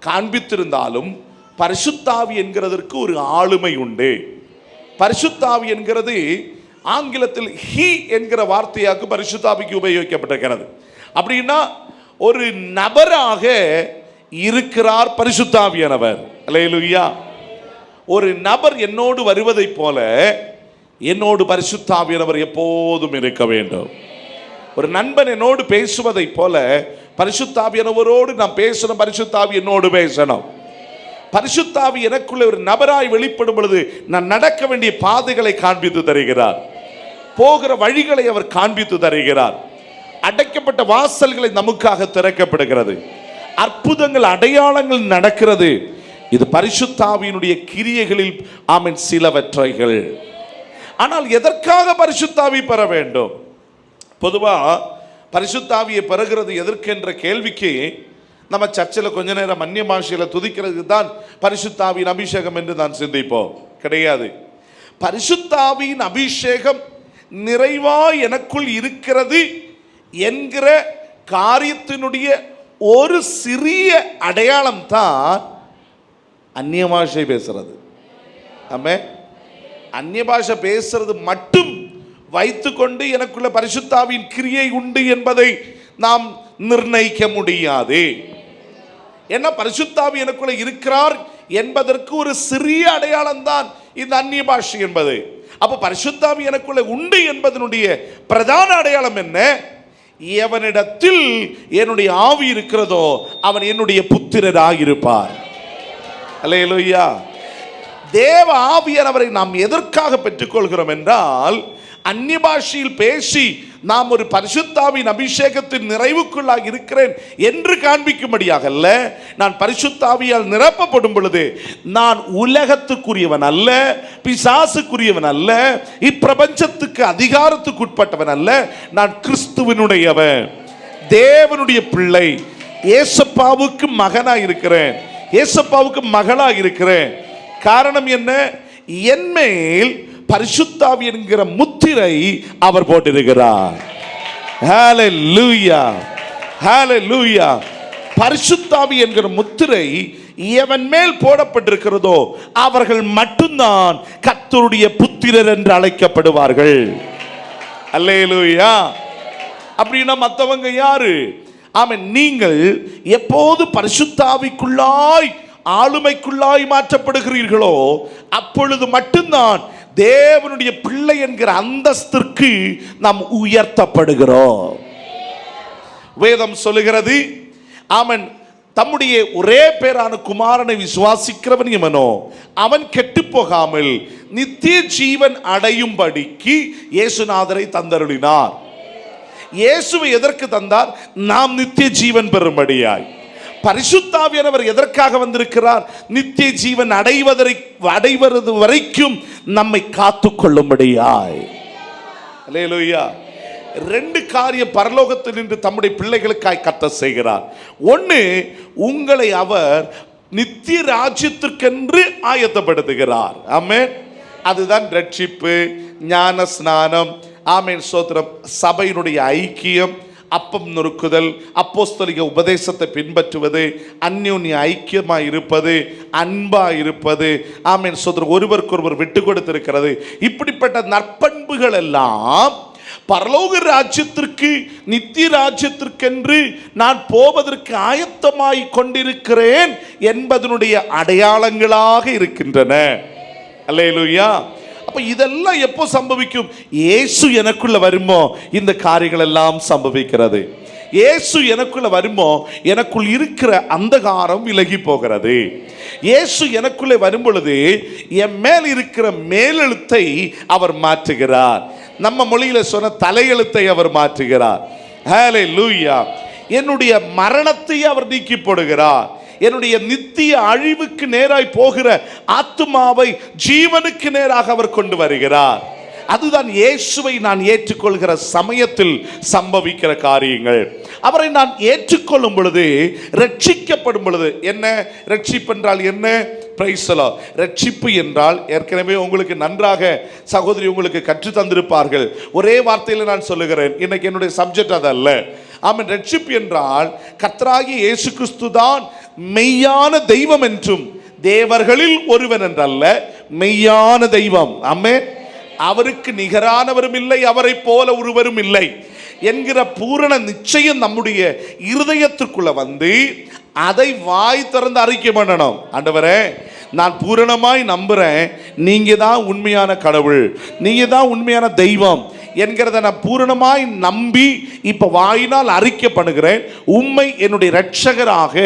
காண்பித்திருந்தாலும் பரிசுத்தாவி என்கிறதற்கு ஒரு ஆளுமை உண்டு. பரிசுத்தாவி என்கிறது ஆங்கிலத்தில் ஹி என்கிற வார்த்தையாக பரிசுத்தாவிக்கு உபயோகிக்கப்பட்டிருக்கிறது. அப்படின்னா ஒரு நபராக இருக்கிறார் பரிசுத்தாவியானவர். அல்லேலூயா. ஒரு நபர் என்னோடு வருவதை போல என்னோடு பரிசுத்தாவியானவர் எப்போதும் இருக்க வேண்டும். ஒரு நண்பன் என்னோடு பேசுவதை போல பரிசுத்தாவியானவரோடு நான் பேசணும், பரிசுத்தாவி என்னோடு பேசணும். பரிசுத்தாவி எனக்குள்ள ஒரு நபராய் வெளிப்படும் பொழுது நான் நடக்க வேண்டிய பாதைகளை காண்பித்து தருகிறார். போகிற வழிகளை அவர் காண்பித்து தருகிறார். அடைக்கப்பட்ட வாசல்களை நமக்காக திறக்கப்படுகிறது. அற்புதங்கள், அடையாளங்கள் நடக்கிறது. இது பரிசுத்தாவியினுடைய கிரியைகளில் ஆமென் சிலவற்றைகள். ஆனால் எதற்காக பரிசுத்தாவி பெற வேண்டும்? பொதுவா பரிசுத்தாவியை பெறுகிறது எதற்கென்ற கேள்விக்கு நம்ம சர்ச்சில் கொஞ்ச நேரம் அந்நிய பாஷையில் துதிக்கிறது தான் பரிசுத்தாவியின் அபிஷேகம் என்று நான் சிந்திப்போம். கிடையாது. பரிசுத்தாவியின் அபிஷேகம் நிறைவாய் எனக்குள் இருக்கிறது என்கிற காரியத்தினுடைய ஒரு சிறிய அடையாளம் தான் அந்நிய பாஷை பேசுறது. ஆமென். அந்நிய பாஷை பேசுறது மட்டும் வைத்துக்கொண்டு எனக்குள்ள பரிசுத்தாவின் கிரியை உண்டு என்பதை நாம் நிர்ணயிக்க முடியாது. ஏன்னா பரிசுத்தாவி எனக்குள்ள இருக்கிறார் என்பதற்கு ஒரு சிறிய அடையாளம் தான் இந்த அந்நிய பாஷை என்பது. அப்ப பரிசுத்தாவி எனக்குள்ள உண்டு என்பதனுடைய பிரதான அடையாளம் என்ன? எவனிடத்தில் என்னுடைய ஆவி இருக்கிறதோ அவன் என்னுடைய புத்திரராயிருப்பார். அல்லேலூயா. தேவ ஆவியானவரை நாம் எதற்காக பெற்றுக்கொள்கிறோம் என்றால், அந்நிய பாஷையில் பேசி நாம் ஒரு பரிசுத்தாவின் அபிஷேகத்தின் நிறைவுக்குள்ளாக இருக்கிறேன் என்று காண்பிக்கும்படியாக அல்ல. நான் பரிசுத்தாவியால் நிரப்பப்படும் பொழுது நான் உலகத்துக்குரியவன் அல்ல, பிசாசுக்குரியவன் அல்ல, இப்பிரபஞ்சத்துக்கு அதிகாரத்துக்கு உட்பட்டவன் அல்ல. நான் கிறிஸ்துவினுடையவன், தேவனுடைய பிள்ளை, ஏசப்பாவுக்கு மகனாக இருக்கிறேன், ஏசப்பாவுக்கு மகளாக இருக்கிறேன். காரணம் என்ன? என்மேல் பரிசுத்தாவி என்கிற முத்திரை அவர் போட்டிருக்கிறார். ஹல்லேலூயா, ஹல்லேலூயா. பரிசுத்தாவி என்கிற முத்திரை எவன் மேல் போடப்பட்டிருக்கிறதோ அவர்கள் மட்டும்தான் கர்த்தருடைய புத்திரர் என்று அழைக்கப்படுவார்கள். அல்லேலூயா. அப்படின்னா மற்றவங்க யாரு? ஆமென். நீங்கள் எப்போது பரிசுத்தாவிக்குள்ளாய் ஆளுமைக்குள்ளாய் மாற்றப்படுகிறீர்களோ அப்பொழுது மட்டும்தான் தேவனுடைய பிள்ளை என்கிற அந்தஸ்திற்கு நாம் உயர்த்தப்படுகிறோம். வேதம் சொல்லுகிறது, ஆமென், தம்முடைய ஒரே பேரான குமாரனை விசுவாசிக்கிறவன் எவனோ அவன் கெட்டு போகாமல் நித்திய ஜீவன் அடையும்படிக்கு இயேசுநாதரை தந்தருளினார். இயேசுவை எதற்கு தந்தார்? நாம் நித்திய ஜீவன் பெறும்படியாய். பரிசுத்தாவியானவர் எதற்காக வந்திருக்கிறார்? நித்திய ஜீவன் அடைவது வரைக்கும் நம்மை காத்துக்கொள்ளும்படியாய். அல்லேலூயா. ரெண்டு காரியம் பரலோகத்தில் நின்று தம்முடைய பிள்ளைகளுக்காய் கர்த்தர் செய்கிறார். ஒன்று, உங்களை அவர் நித்திய ராஜ்யத்திற்கென்று ஆயத்தப்படுத்துகிறார். ஆமென். அதுதான் ரட்சிப்பு, ஞான ஸ்நானம், ஆமென், ஸ்தோத்திரம், சபையினுடைய ஐக்கியம், அப்பம் நொறுக்குதல், அப்போஸ்தலிக உபதேசத்தை பின்பற்றுவது, அந்யோன்ய ஐக்கியமாக இருப்பது, அன்பாக இருப்பது, ஆமென், ஸ்தோத்திரம், ஒருவருக்கொருவர் விட்டு கொடுத்திருக்கிறது. இப்படிப்பட்ட நற்பண்புகள் எல்லாம் பரலோக ராஜ்யத்திற்கு, நித்திய ராஜ்யத்திற்கென்று நான் போவதற்கு ஆயத்தமாய் கொண்டிருக்கிறேன் என்பதனுடைய அடையாளங்களாக இருக்கின்றன. அல்லேலூயா. அப்ப இதெல்லாம் எப்போ சம்பவிக்கும்? இயேசு எனக்குள்ள வருமோ இந்த காரியங்கள் எல்லாம் சம்பவிக்கிறது. இயேசு எனக்குள்ள வருமோ எனக்குள் இருக்கிற அந்தகாரம் விலகி போகிறது. இயேசு எனக்குள்ளே வரும் பொழுது என் மேல் இருக்கிற மேலெழுத்தை அவர் மாற்றுகிறார். நம்ம மொழியில சொன்ன தலையெழுத்தை அவர் மாற்றுகிறார். ஹல்லேலூயா. என்னுடைய மரணத்தை அவர் நீக்கி போடுகிறார். என்னுடைய நித்திய அழிவுக்கு நேராய் போகிற ஆத்துமாவை ஜீவனுக்கு நேராக அவர் கொண்டு வருகிறார். அதுதான் இயேசுவை நான் ஏற்றுக்கொள்கிற சமயத்தில் சம்பவிக்கிற காரியங்கள். அவரை நான் ஏற்றுக்கொள்ளும் பொழுது, ரட்சிக்கப்படும் பொழுது, என்ன ரட்சிப்பு என்றால் என்ன? Price the Lord. ரட்சிப்பு என்றால் ஏற்கனவே உங்களுக்கு நன்றாக சகோதரி உங்களுக்கு கற்று தந்திருப்பார்கள். ஒரே வார்த்தையில் நான் சொல்லுகிறேன், இன்னைக்கு என்னுடைய சப்ஜெக்ட் அதல்ல. ஆமென். ரட்சிப்பு என்றால் கர்த்தராகிய இயேசு கிறிஸ்து தான் மெய்யான தெய்வம் என்றும் தேவர்களில் ஒருவன் என்றல்ல, மெய்யான தெய்வம். ஆமென். அவருக்கு நிகரானவரும் இல்லை, அவரை போல ஒருவரும் இல்லை என்கிற பூரண நிச்சயம் நம்முடைய இருதயத்திற்குள்ள வந்து அதை வாய் திறந்து அறிக்கை பண்ணணும். ஆண்டவரே, நான் பூரணமாய் நம்புறேன், நீங்க தான் உண்மையான கடவுள், நீங்க தான் உண்மையான தெய்வம் என்கிறத நான் பூரணமாய் நம்பி இப்ப வாயினால் அறிக்கை பண்ணுகிறேன், உம்மை என்னுடைய இரட்சகராக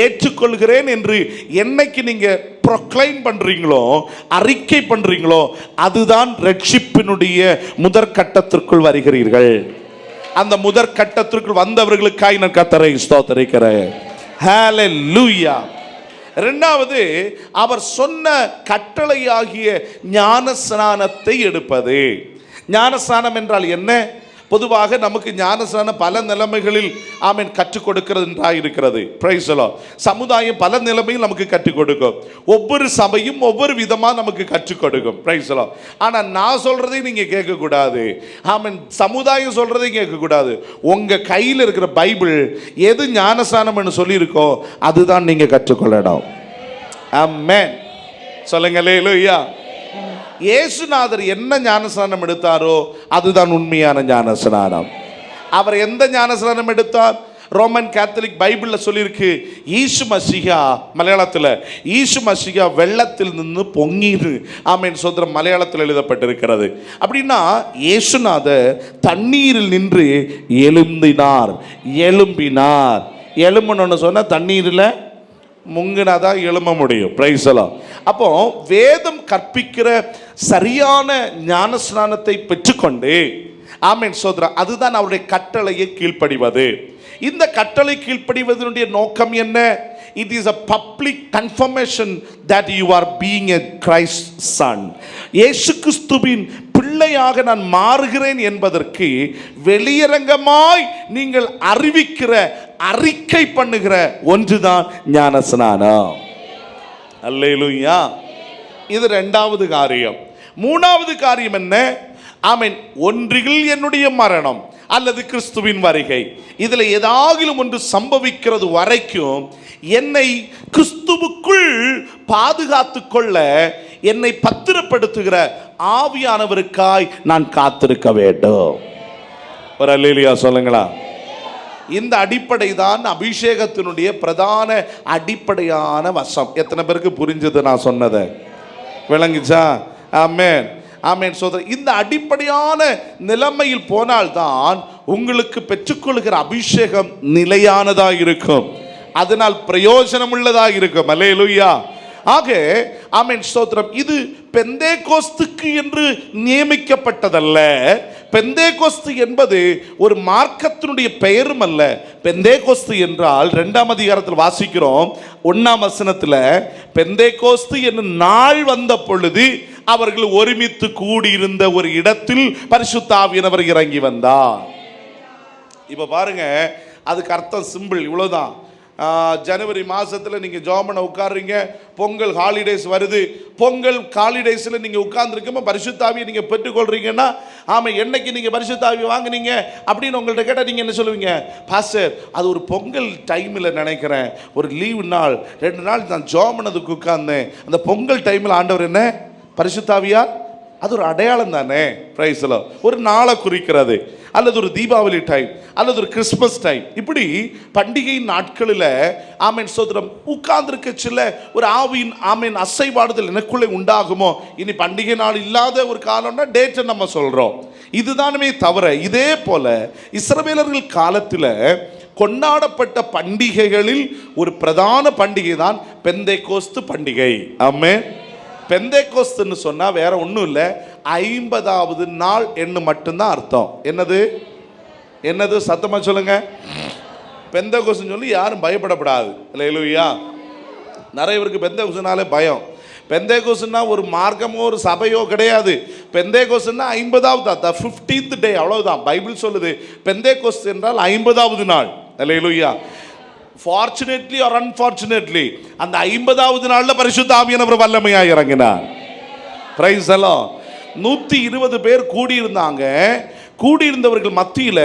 ஏற்றுக்கொள்கிறேன் என்று என்னைக்கு நீங்க ப்ரொக்ளைம் பண்றீங்களோ, அறிக்கை பண்றீங்களோ, அதுதான் ரட்சிப்பினுடைய முதற்கட்டத்திற்குள் வருகிறீர்கள். அந்த முதற்கட்டத்திற்குள் வந்தவர்களுக்காய் நான் கர்த்தரை ஸ்தோத்திரிக்கிறேன். ஹல்லேலூயா. இரண்டாவது, அவர் சொன்ன கட்டளையாகிய ஞானஸ்நானத்தை எடுப்பது. ஞானஸ்நானம் என்றால் என்ன? பொதுவாக நமக்கு ஞானஸ்நானம் பல நிலைமைகளில் ஆமென் கற்றுக் கொடுக்கிறது இருக்கிறது. Price the Lord. சமுதாயம் பல நிலைமையில் நமக்கு கற்றுக் கொடுக்கும். ஒவ்வொரு சபையும் ஒவ்வொரு விதமாக நமக்கு கற்றுக் கொடுக்கும். Price the Lord. ஆனால் நான் சொல்றதை நீங்க கேட்கக்கூடாது. ஆமென். சமுதாயம் சொல்றதை கேட்கக்கூடாது. உங்க கையில் இருக்கிற பைபிள் எது ஞானஸ்நானம் சொல்லியிருக்கோ அதுதான் நீங்க கற்றுக்கொள்ளணும். ஆமென். சொல்லுங்க அல்லேலூயா. இயேசுநாதர் என்ன ஞானஸ்நானம் எடுத்தாரோ அதுதான் உண்மையான ஞானஸ்நானம். அவர் எந்த ஞானஸ்நானம் எடுத்தார்? ரோமன் கேத்தலிக் பைபிளில் சொல்லியிருக்கு, ஈசு மசிகா, மலையாளத்தில் ஈசு மசிகா வெள்ளத்தில் நின்று பொங்கிது. ஆமென் சோதரம் மலையாளத்தில் எழுதப்பட்டிருக்கிறது. அப்படின்னா இயேசுநாதர் தண்ணீரில் நின்று எழும்பினார். எழும்பணும்னு சொன்னால் தண்ணீரில் முங்கினாதான் எழும்ப முடியும். பிரைஸ் எல்லாம். அப்போ வேதம் கற்பிக்கிற சரியான ஞானஸ்நானத்தை பெற்றுக்கொண்டு, ஆமென் சோதரா, அதுதான் அவருடைய கட்டளையை கீழ்ப்படிவது. இந்த கட்டளை கீழ்ப்படிவதனுடைய நோக்கம் என்ன? It is a public confirmation that you are being a Christ son. இயேசு கிறிஸ்துவின் பிள்ளையாக நான் மாறுகிறேன் என்பதற்கு வெளியரங்கமாய் நீங்கள் அறிவிக்கிற, அறிக்கை பண்ணுகிற ஒன்றுதான் ஞானஸ்நானம். அல்லேலூயா. இது இரண்டாவது காரியம். மூணாவது காரியம் என்ன? ஆமென். ஒன்றில் என்னுடைய மரணம் அல்லது கிறிஸ்துவின் வருகை, இதில் ஏதாகிலும் ஒன்று சம்பவிக்கிறது வரைக்கும் என்னை கிறிஸ்துவுக்குள் பாதுகாத்து கொள்ள என்னை பத்திரப்படுத்துகிற ஆவியானவருக்காய் நான் காத்திருக்க வேண்டும். ஒரு அல்லேலூயா சொல்லுங்களா. இந்த அடிப்படை தான் அபிஷேகத்தினுடைய பிரதான அடிப்படையான வசம். எத்தனை பேருக்கு புரிஞ்சது நான் சொன்னதை? விளங்குச்சா? ஆமென், ஆமென் சோதரர். இந்த அடிப்படையான நிலைமையில் போனால்தான் உங்களுக்கு பெற்றுக்கொள்கிற அபிஷேகம் நிலையானதாக இருக்கும், அதனால் பிரயோஜனம் உள்ளதாக இருக்கும். அல்லேலூயா. ஆக ஆமென் ஸ்தோத்திரம். இது பெந்தேகோஸ்துக்கு என்று நியமிக்கப்பட்டதல்ல. பெந்தேகோஸ்து என்பது ஒரு மார்க்கத்தினுடைய பெயரும் அல்ல. பெந்தேகோஸ்து என்றால் 2ஆம் அதிகாரத்தில் வாசிக்கிறோம் 1ஆம் வசனத்தில், பெந்தேகோஸ்து என்னும் நாள் வந்த பொழுது அவர்கள் ஒருமித்து கூடியிருந்த ஒரு இடத்தில் பரிசுத்த ஆவியானவர் இறங்கி வந்தார். இப்ப பாருங்க, அதுக்கு அர்த்தம் சிம்பிள், இவ்வளவுதான். ஜனவரி மாதத்தில் நீங்கள் ஜாமனை உட்காருறீங்க, பொங்கல் ஹாலிடேஸ் வருது, பொங்கல் ஹாலிடேஸில் நீங்கள் உட்கார்ந்துருக்கோம் பரிசுத்த ஆவியை நீங்கள் பெற்றுக்கொள்கிறீங்கன்னா, ஆமாம் என்னைக்கு நீங்கள் பரிசுத்த ஆவியை வாங்குனீங்க அப்படின்னு உங்கள்கிட்ட கேட்டால் நீங்கள் என்ன சொல்லுவீங்க? பாஸ்டர், அது ஒரு பொங்கல் டைமில் நினைக்கிறேன், ஒரு லீவு நாள் 2 நாள் நான் ஜாமனதுக்கு உட்கார்ந்தேன், அந்த பொங்கல் டைமில் ஆண்டவர் என்ன பரிசுத்த ஆவியா, அது ஒரு அடையாளம் தானே. பிரைஸ்ல ஒரு நாளை குறிக்கிறது, அல்லது ஒரு தீபாவளி டைம், அல்லது ஒரு கிறிஸ்மஸ் டைம், இப்படி பண்டிகை நாட்களில் ஆமீன் சோதரம் உட்கார்ந்துருக்க சில ஒரு ஆவியின் ஆமீன் அசைவாடுதல் எனக்குள்ளே உண்டாகுமோ. இனி பண்டிகை நாள் இல்லாத ஒரு காலம்னா டேட்டை நம்ம சொல்கிறோம், இதுதானுமே தவிர. இதே போல இஸ்ரவேலர்கள் காலத்தில் கொண்டாடப்பட்ட பண்டிகைகளில் ஒரு பிரதான பண்டிகை தான் பெந்தேகோஸ்து பண்டிகை. ஆமென். பெந்தேகோஸ்துன்னு சொன்னால் வேற ஒன்றும் இல்லை, 50வது நாள் என்று மட்டும்தான் அர்த்தம். என்னது சத்தமாக சொல்லுங்க. பெந்தேகோஸ்துன்னு சொல்லி யாரும் பயப்படப்படாது. அல்லேலூயா. நிறைய பேருக்கு பெந்தேகோஸ்துனாலே பயம். பெந்தேகோஸ்துன்னா ஒரு மார்க்கமோ ஒரு சபையோ கிடையாது. பெந்தேகோஸ்துன்னா 50வது 15th டே, அவ்வளவுதான். பைபிள் சொல்லுது பெந்தேகோஸ்து என்றால் 50வது நாள். அல்லேலூயா. ஃபார்ச்சுனேட்லி ஆர் அன்ஃபார்ச்சுனேட்லி அந்த 50வது நாளில் பரிசுத்த ஆவியானவர் வல்லமையாக இறங்கினார். பிரைஸ் எல்லாம். 120 பேர் கூடியிருந்தாங்க. கூடியிருந்தவர்கள் மத்தியில்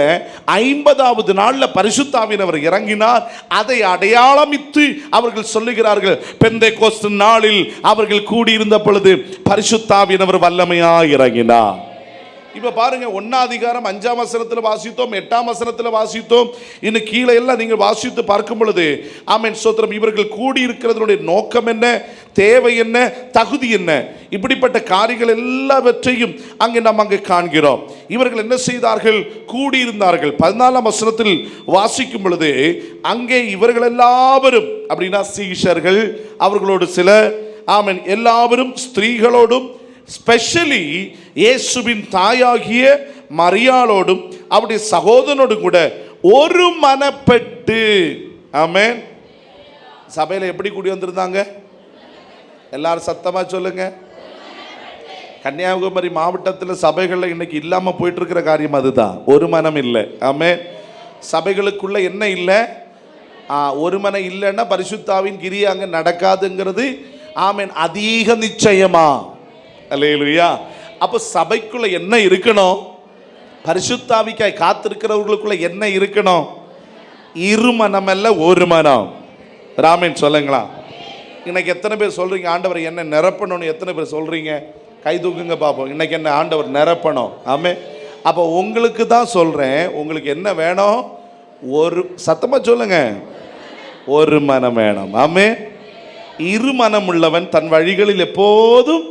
50வது நாளில் பரிசுத்த ஆவியானவர் இறங்கினார். அதை அடையாளமித்து அவர்கள் சொல்லுகிறார்கள், பெந்தேகோஸ்து நாளில் அவர்கள் கூடியிருந்த பொழுது பரிசுத்த ஆவியானவர் வல்லமையாக இறங்கினார். இப்போ பாருங்க, 1ஆம் அதிகாரம் 5ஆம் வசனத்தில் வாசித்தோம், 8ஆம் வசனத்தில் வாசித்தோம், இன்னும் கீழே எல்லாம் நீங்கள் வாசித்து பார்க்கும் பொழுது ஆமென் ஸ்தோத்திரம், இவர்கள் கூடியிருக்கிறதுடைய நோக்கம் என்ன, தேவை என்ன, தகுதி என்ன, இப்படிப்பட்ட காரியங்கள் எல்லாவற்றையும் நாம் அங்கே காண்கிறோம். இவர்கள் என்ன செய்தார்கள்? கூடியிருந்தார்கள். 14ஆம் வசனத்தில் வாசிக்கும் பொழுது அங்கே இவர்கள் எல்லாவரும் அப்படின்னா சீஷர்கள், அவர்களோடு சில ஆமென் எல்லாவரும் ஸ்திரீகளோடும் ஸ்பெஷலி இயேசுவின் தாயாகிய மரியாளோடும் அவருடைய சகோதரனோடும் கூட ஒரு மனப்பட்டு. ஆமென். சபையில் எப்படி கூடி வந்திருந்தாங்க? எல்லாரும் சத்தமா சொல்லுங்க. கன்னியாகுமரி மாவட்டத்தில் சபைகளில் இன்னைக்கு இல்லாமல் போயிட்டு இருக்கிற காரியம் அதுதான், ஒரு மனம் இல்லை. ஆமென். சபைகளுக்குள்ள என்ன இல்லை? ஒரு மனம் இல்லைன்னா பரிசுத்தாவின் கிரியை அங்கே நடக்காதுங்கிறது ஆமென் அதிக நிச்சயமா. அல்லேலூயா. அப்போ சபைக்குள்ள என்ன இருக்கணும்? பரிசுத்தாவிக்காய் காத்திருக்கிறவர்களுக்குள்ள என்ன இருக்கணும்? இரு மனம் அல்ல, ஒரு மனம். ராமன் சொல்லுங்களா. இன்னைக்கு எத்தனை பேர் சொல்றீங்க ஆண்டவர் என்ன நிரப்பணும்னு? எத்தனை பேர் சொல்றீங்க? கை தூக்குங்க பார்ப்போம். இன்னைக்கு என்ன ஆண்டவர் நிரப்பணும். ஆமே. அப்போ உங்களுக்கு தான் சொல்றேன், உங்களுக்கு என்ன வேணும்? ஒரு சத்தமா சொல்லுங்க, ஒரு மனம் வேணும். ஆமே. இரு மனம் உள்ளவன் தன் வழிகளில் எப்போதும்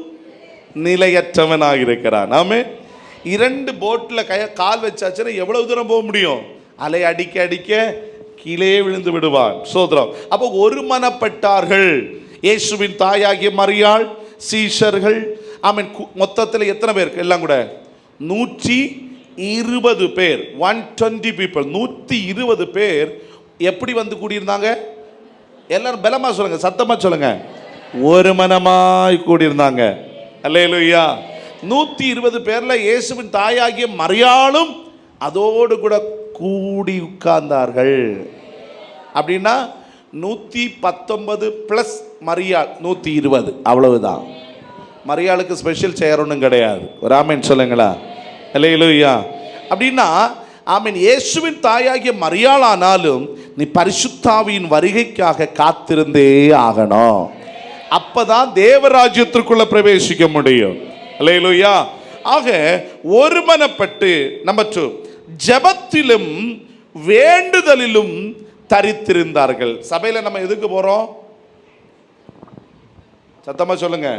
நிலையற்றவனாக இருக்கிறான். ஆமே. இரண்டு போட்ல கால் வச்சாச்சுன்னா எவ்வளவு தூரம் போக முடியும்? அலை அடிக்க அடிக்க கீழே விழுந்து விடுவான். சோதரம். அப்போ ஒரு மனப்பட்டார்கள். இயேசுவின் தாயாகிய மரியாள், சீஷர்கள். ஆமென். மொத்தத்தில் எத்தனை பேர்? எல்லாம் கூட 120 பேர். 120 people. 120 பேர் எப்படி வந்து கூடியிருந்தாங்க? எல்லாரும் பலமா சொல்லுங்க, சத்தமா சொல்லுங்க. ஒரு மனமாய் கூடியிருந்தாங்க. அல்லேலூயா. 120 பேர்ல இயேசுவின் தாயாகிய மரியாளும் அதோடு கூட கூடி உட்கார்ந்தார்கள். அப்படின்னா 119 பிளஸ் மரியாள் 120, அவ்வளவுதான். மரியாளுக்கு ஸ்பெஷல் சேர் ஒன்றும் கிடையாது. ஒரு ஆமென் சொல்லுங்களா. அல்லேலூயா. அப்படின்னா ஆமென். இயேசுவின் தாயாகிய மரியாள் ஆனாலும் நீ பரிசுத்தாவியின் வருகைக்காக காத்திருந்தே ஆகணும். அப்பதான் தேவராஜ்யத்திற்குள்ள பிரவேசிக்க முடியும். அல்லேலூயா. ஆக ஒருமனப்பட்டு. நம்பர் 2, ஜெபத்திலும் வேண்டுதலிலும் தரித்திருந்தார்கள். சபையில நம்ம எதுக்கு போறோம்? சத்தமா சொல்லுங்க.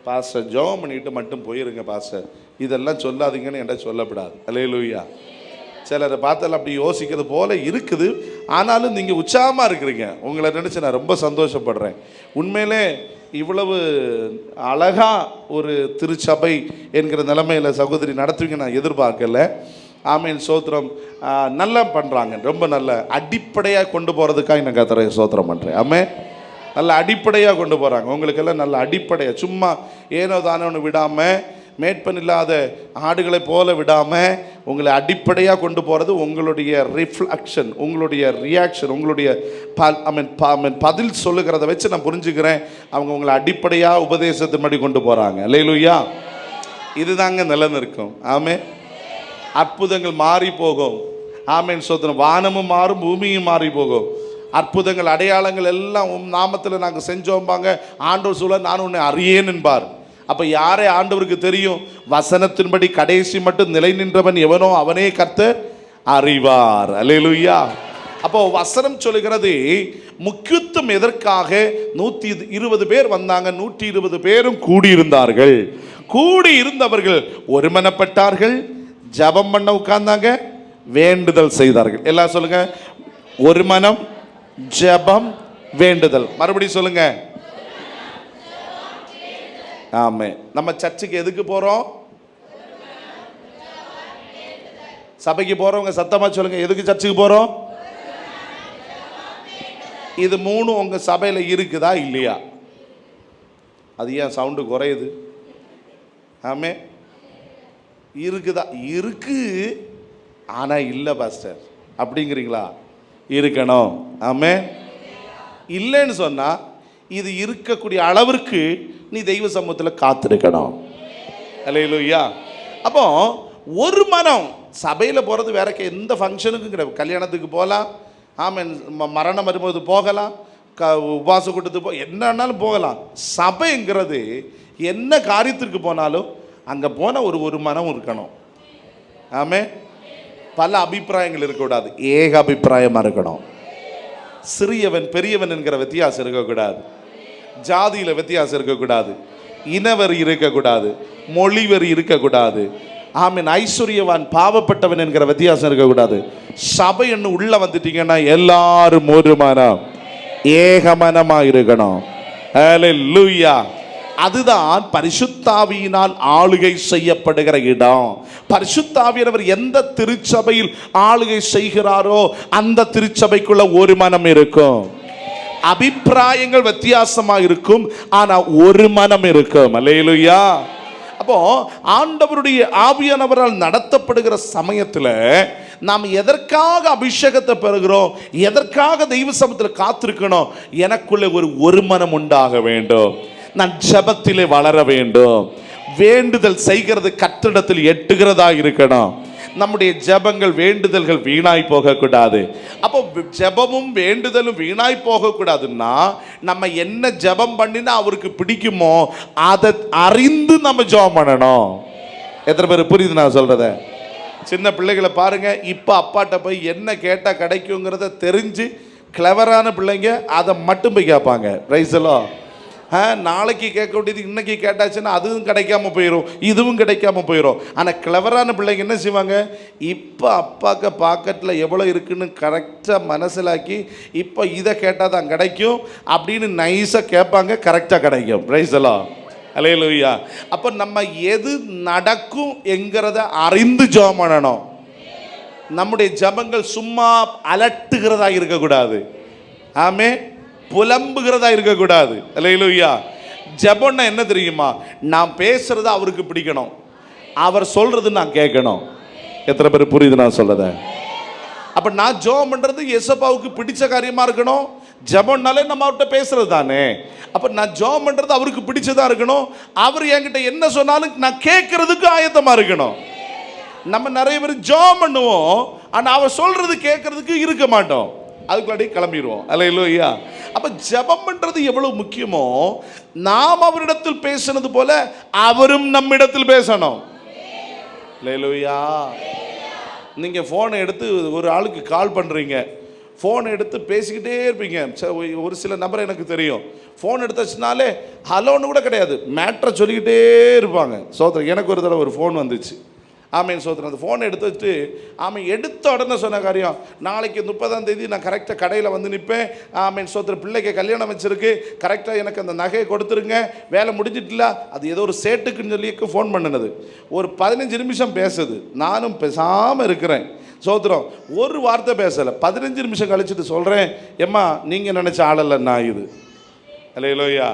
பாஸ்டர் ஜெபம் பண்ணிட்டு மட்டும் போயிருங்க பாஸ்டர், இதெல்லாம் சொல்லாதீங்கன்னு என்கிட்ட சொல்லப்படாது. அல்லேலூயா. சிலரை பார்த்தால் அப்படி யோசிக்கிறது போல இருக்குது. ஆனாலும் நீங்கள் உற்சாகமாக இருக்கிறீங்க. உங்களை நினச்சி நான் ரொம்ப சந்தோஷப்படுறேன். உண்மையிலே இவ்வளவு அழகாக ஒரு திருச்சபை என்கிற நிலைமையில் சகோதரி நடத்துவீங்க நான் எதிர்பார்க்கல. ஆமீன். சோத்திரம். நல்லா பண்ணுறாங்க. ரொம்ப நல்ல அடிப்படையாக கொண்டு போகிறதுக்காக நான் கர்த்தரை சோத்திரம் பண்ணுறேன். ஆமே. நல்ல அடிப்படையாக கொண்டு போகிறாங்க. உங்களுக்கெல்லாம் நல்ல அடிப்படையாக, சும்மா ஏனோ தானோன்னு விடாமல், மேற்பன் இல்லாத ஆடுகளை போல விடாமல் உங்களை அடிப்படையாக கொண்டு போகிறது உங்களுடைய ரிஃப்ளெக்ஷன், உங்களுடைய ரியாக்ஷன், உங்களுடைய பதில் சொல்லுகிறத வச்சு நான் புரிஞ்சுக்கிறேன். அவங்க உங்களை அடிப்படையாக உபதேசத்தின் படி கொண்டு போகிறாங்க. அல்லேலூயா. இதுதாங்க நிலன்னு இருக்கும். ஆமே. அற்புதங்கள் மாறி போகும். ஆமேன். சோதனம். வானமும் மாறும், பூமியும் மாறி போகும். அற்புதங்கள் அடையாளங்கள் எல்லாம் நாமத்தில் நாங்கள் செஞ்சோம்பாங்க. ஆண்டவர் சொல்ல நான் உன்னை அறியேன் என்பார். அப்போ யாரே ஆண்டவருக்கு தெரியும்? வசனத்தின்படி கடைசி மட்டும் நிலை நின்றவன் எவனோ அவனே கர்த்தர் அறிவார். அல்லேலூயா. அப்போ வசனம் சொல்லுகிறது முக்கியத்துவம் எதற்காக? 120 பேர் வந்தாங்க. 120 பேரும் கூடியிருந்தார்கள். கூடியிருந்தவர்கள் ஒருமனப்பட்டார்கள், ஜெபம் பண்ண உட்கார்ந்தாங்க, வேண்டுதல் செய்தார்கள். எல்லாம் சொல்லுங்க. ஒரு மனம், ஜெபம், வேண்டுதல். மறுபடியும் சொல்லுங்க. ஆமே. நம்ம சர்ச்சுக்கு எதுக்கு போறோம்? சபைக்கு போறவங்க சத்தமா சொல்லுங்க. எதுக்கு சர்ச்சுக்கு போறோம்? இது 3 உங்க சபையில இருக்குதா இல்லையா? அது ஏன் சவுண்டு குறையுது? ஆமே. இருக்குதா? இருக்கு, ஆனா இல்லை பாஸ்டர் அப்படிங்கிறீங்களா? இருக்கணும். ஆமே. இல்லைன்னு சொன்னா இது இருக்கக்கூடிய அளவிற்கு நீ தெய்வ சமூகத்தில் காத்திருக்கணும். அல்லேலூயா. அப்போ ஒரு மனம். சபையில் போகிறது வேற எந்த ஃபங்க்ஷனுக்கும் கிடையாது. கல்யாணத்துக்கு போகலாம். ஆமாம். மரணம் வரும்போது போகலாம். உபாச கூட்டத்துக்கு என்னன்னாலும் போகலாம். சபைங்கிறது என்ன காரியத்திற்கு போனாலும் அங்கே போன ஒரு மனம் இருக்கணும். ஆமே. பல அபிப்பிராயங்கள் இருக்கக்கூடாது. ஏக அபிப்பிராயமாக இருக்கணும். சிறியவன் பெரியவன் என்கிற வித்தியாசம் இருக்கக்கூடாது. ஜாதியில் வித்தியாசம் இருக்கக்கூடாது. இனவரி இருக்கக்கூடாது. மொழிவரி இருக்கக்கூடாது. ஆமீன். ஐஸ்வர்யவான் பாவப்பட்டவன் என்கிற வித்தியாசம் இருக்கக்கூடாது. சபை என்ன உள்ள வந்துட்டீங்கன்னா எல்லாரும் ஒரு மனம், ஏக மனமா இருக்கணும். ஹல்லேலூயா. அதுதான் பரிசுத்தாவியினால் ஆளுகை செய்யப்படுகிற இடம். பரிசுத்தாவியானவர் எந்த திருச்சபையில் ஆளுகை செய்கிறாரோ அந்த திருச்சபைக்குள்ள ஒரு மனம் இருக்கும். அபிப்பிராயங்கள் வித்தியாசமா இருக்கும், ஆனா ஒரு மனம் இருக்கும். அல்லேலூயா. அப்போ ஆண்டவருடைய ஆவியானவரால் நடத்தப்படுகிற சமயத்துல நாம் எதற்காக அபிஷேகத்தை பெறுகிறோம், எதற்காக தெய்வ சமூகத்தில் காத்திருக்கணும்? எனக்குள்ள ஒரு மனம் உண்டாக வேண்டும். நான் ஜெபத்திலே வளர வேண்டும். வேண்டுதல் செய்கிறது கர்த்தரிடத்தில் எட்டுகிறதா இருக்கணும். நம்முடைய ஜெபங்கள் வேண்டுதல்கள் வீணாய் போகக்கூடாது. அப்போ ஜெபமும் வேண்டுதலும் வீணாய் போகக்கூடாதுன்னா நம்ம என்ன ஜெபம் பண்ணினா அவருக்கு பிடிக்குமோ அதை அறிந்து நம்ம ஜெபம் பண்ணணும். எத்தனை பேர் புரியுது நான் சொல்றத? சின்ன பிள்ளைகளை பாருங்க, இப்போ அப்பாட்ட போய் என்ன கேட்டால் கிடைக்குங்கிறத தெரிஞ்சு கிளவரான பிள்ளைங்க அதை மட்டும் போய் கேட்பாங்க. பிரைஸ் எல்லாம் நாளைக்கு கேட்க வேண்டியது இன்னைக்கு கேட்டாச்சுன்னா அதுவும் கிடைக்காம போயிடும், இதுவும் கிடைக்காம போயிடும். ஆனால் கிளவரான பிள்ளைங்க என்ன செய்வாங்க, இப்போ அப்பாக்க பாக்கெட்டில் எவ்வளோ இருக்குன்னு கரெக்டாக மனசிலாக்கி இப்போ இதை கேட்டால் தான் கிடைக்கும் அப்படின்னு நைஸாக கேட்பாங்க, கரெக்டாக கிடைக்கும். பிரைஸ் எல்லாம் அல்லேலூயா. அப்போ நம்ம எது நடக்கும் என்கிறத அறிந்து ஜெபம் பண்ணணும். நம்முடைய ஜெபங்கள் சும்மா அலட்டுகிறதா இருக்கக்கூடாது, ஆமே புலம்புகிறதா இருக்கக்கூடாது. அல்லேலூயா. ஜெபம்னா என்ன தெரியுமா? நான் பேசுறது அவருக்கு பிடிக்கணும், அவர் சொல்றது நான் கேட்கணும். எத்தனை பேர் புரியுது நான் சொல்றத? அப்ப நான் ஜெபம் பண்றது இயேசுவுக்கு பிடிச்ச காரியமா இருக்கணும். ஜெபம்னாலே நம்ம அவர்கிட்ட பேசுறது தானே. அப்ப நான் ஜெபம் பண்றது அவருக்கு பிடிச்சதா இருக்கணும். அவர் என்கிட்ட என்ன சொன்னாலும் நான் கேட்கறதுக்கு ஆயத்தமா இருக்கணும். நம்ம நிறைய பேர் ஜெபம் பண்ணுவோம், ஆனா அவர் சொல்றது கேட்கறதுக்கு இருக்க மாட்டோம், அதுக்குள்ளாடி கிளம்பிடுவோம். அல்லேலூயா. அப்ப ஜெபம் பண்றது எவ்வளவு முக்கியமோ நாம் அவரிடத்தில் பேசினது போல அவரும் நம்மிடத்தில் பேசணும். அல்லேலூயா. நீங்க போனை எடுத்து ஒரு ஆளுக்கு கால் பண்றீங்க, ஃபோன் எடுத்து பேசிக்கிட்டே இருப்பீங்க. ஒரு சில நபர் எனக்கு தெரியும், ஃபோன் எடுத்துச்சுனாலே ஹலோன்னு கூட கிடையாது, மேட்ரை சொல்லிக்கிட்டே இருப்பாங்க. சோத்திரம். எனக்கு ஒரு தடவை ஒரு ஃபோன் வந்துச்சு. ஆமேன் சோத்திரம். அந்த ஃபோனை எடுத்து வச்சுட்டு ஆமேன் எடுத்த உடனே சொன்ன காரியம், நாளைக்கு 30ஆம் தேதி நான் கரெக்டாக கடையில் வந்து நிற்பேன். ஆமேன் சோத்திரம். பிள்ளைக்கு கல்யாணம் வச்சுருக்கு, கரெக்டாக எனக்கு அந்த நகையை கொடுத்துருங்க, வேலை முடிஞ்சிட்டுல. அது ஏதோ ஒரு சேட்டுக்குன்னு சொல்லி ஃபோன் பண்ணினது. ஒரு 15 நிமிஷம் பேசுது, நானும் பேசாமல் இருக்கிறேன். சோத்திரம். ஒரு வார்த்தை பேசலை. 15 நிமிஷம் கழிச்சுட்டு சொல்கிறேன், எம்மா நீங்கள் நினச்ச ஆளல்ல நான் இது. அல்லேலூயா.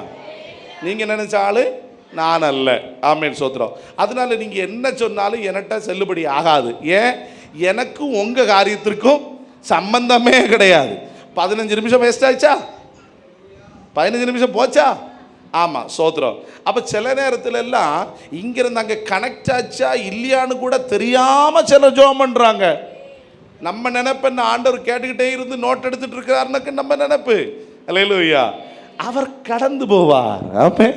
நீங்கள் நினச்ச ஆள் நான் அல்ல. ஆமேன் சோத்திரம். அதனால நீங்கள் என்ன சொன்னாலும் என்கிட்ட செல்லுபடி ஆகாது. ஏன்? எனக்கும் உங்கள் காரியத்திற்கும் சம்பந்தமே கிடையாது. 15 நிமிஷம் வேஸ்ட் ஆயிடுச்சா? 15 நிமிஷம் போச்சா? ஆமாம் சோத்திரம். அப்போ சில நேரத்தில் எல்லாம் இங்கிருந்து அங்கே கனெக்ட் ஆச்சா இல்லையான்னு கூட தெரியாமல் சில ஜெபம் பண்ணுறாங்க. நம்ம நினைப்ப ஆண்டவர் கேட்டுக்கிட்டே இருந்து நோட் எடுத்துட்டு இருக்கிறாருனாக்க நம்ம நினைப்பு. அல்லேலூயா. அவர் கடந்து போவார். ஆமே.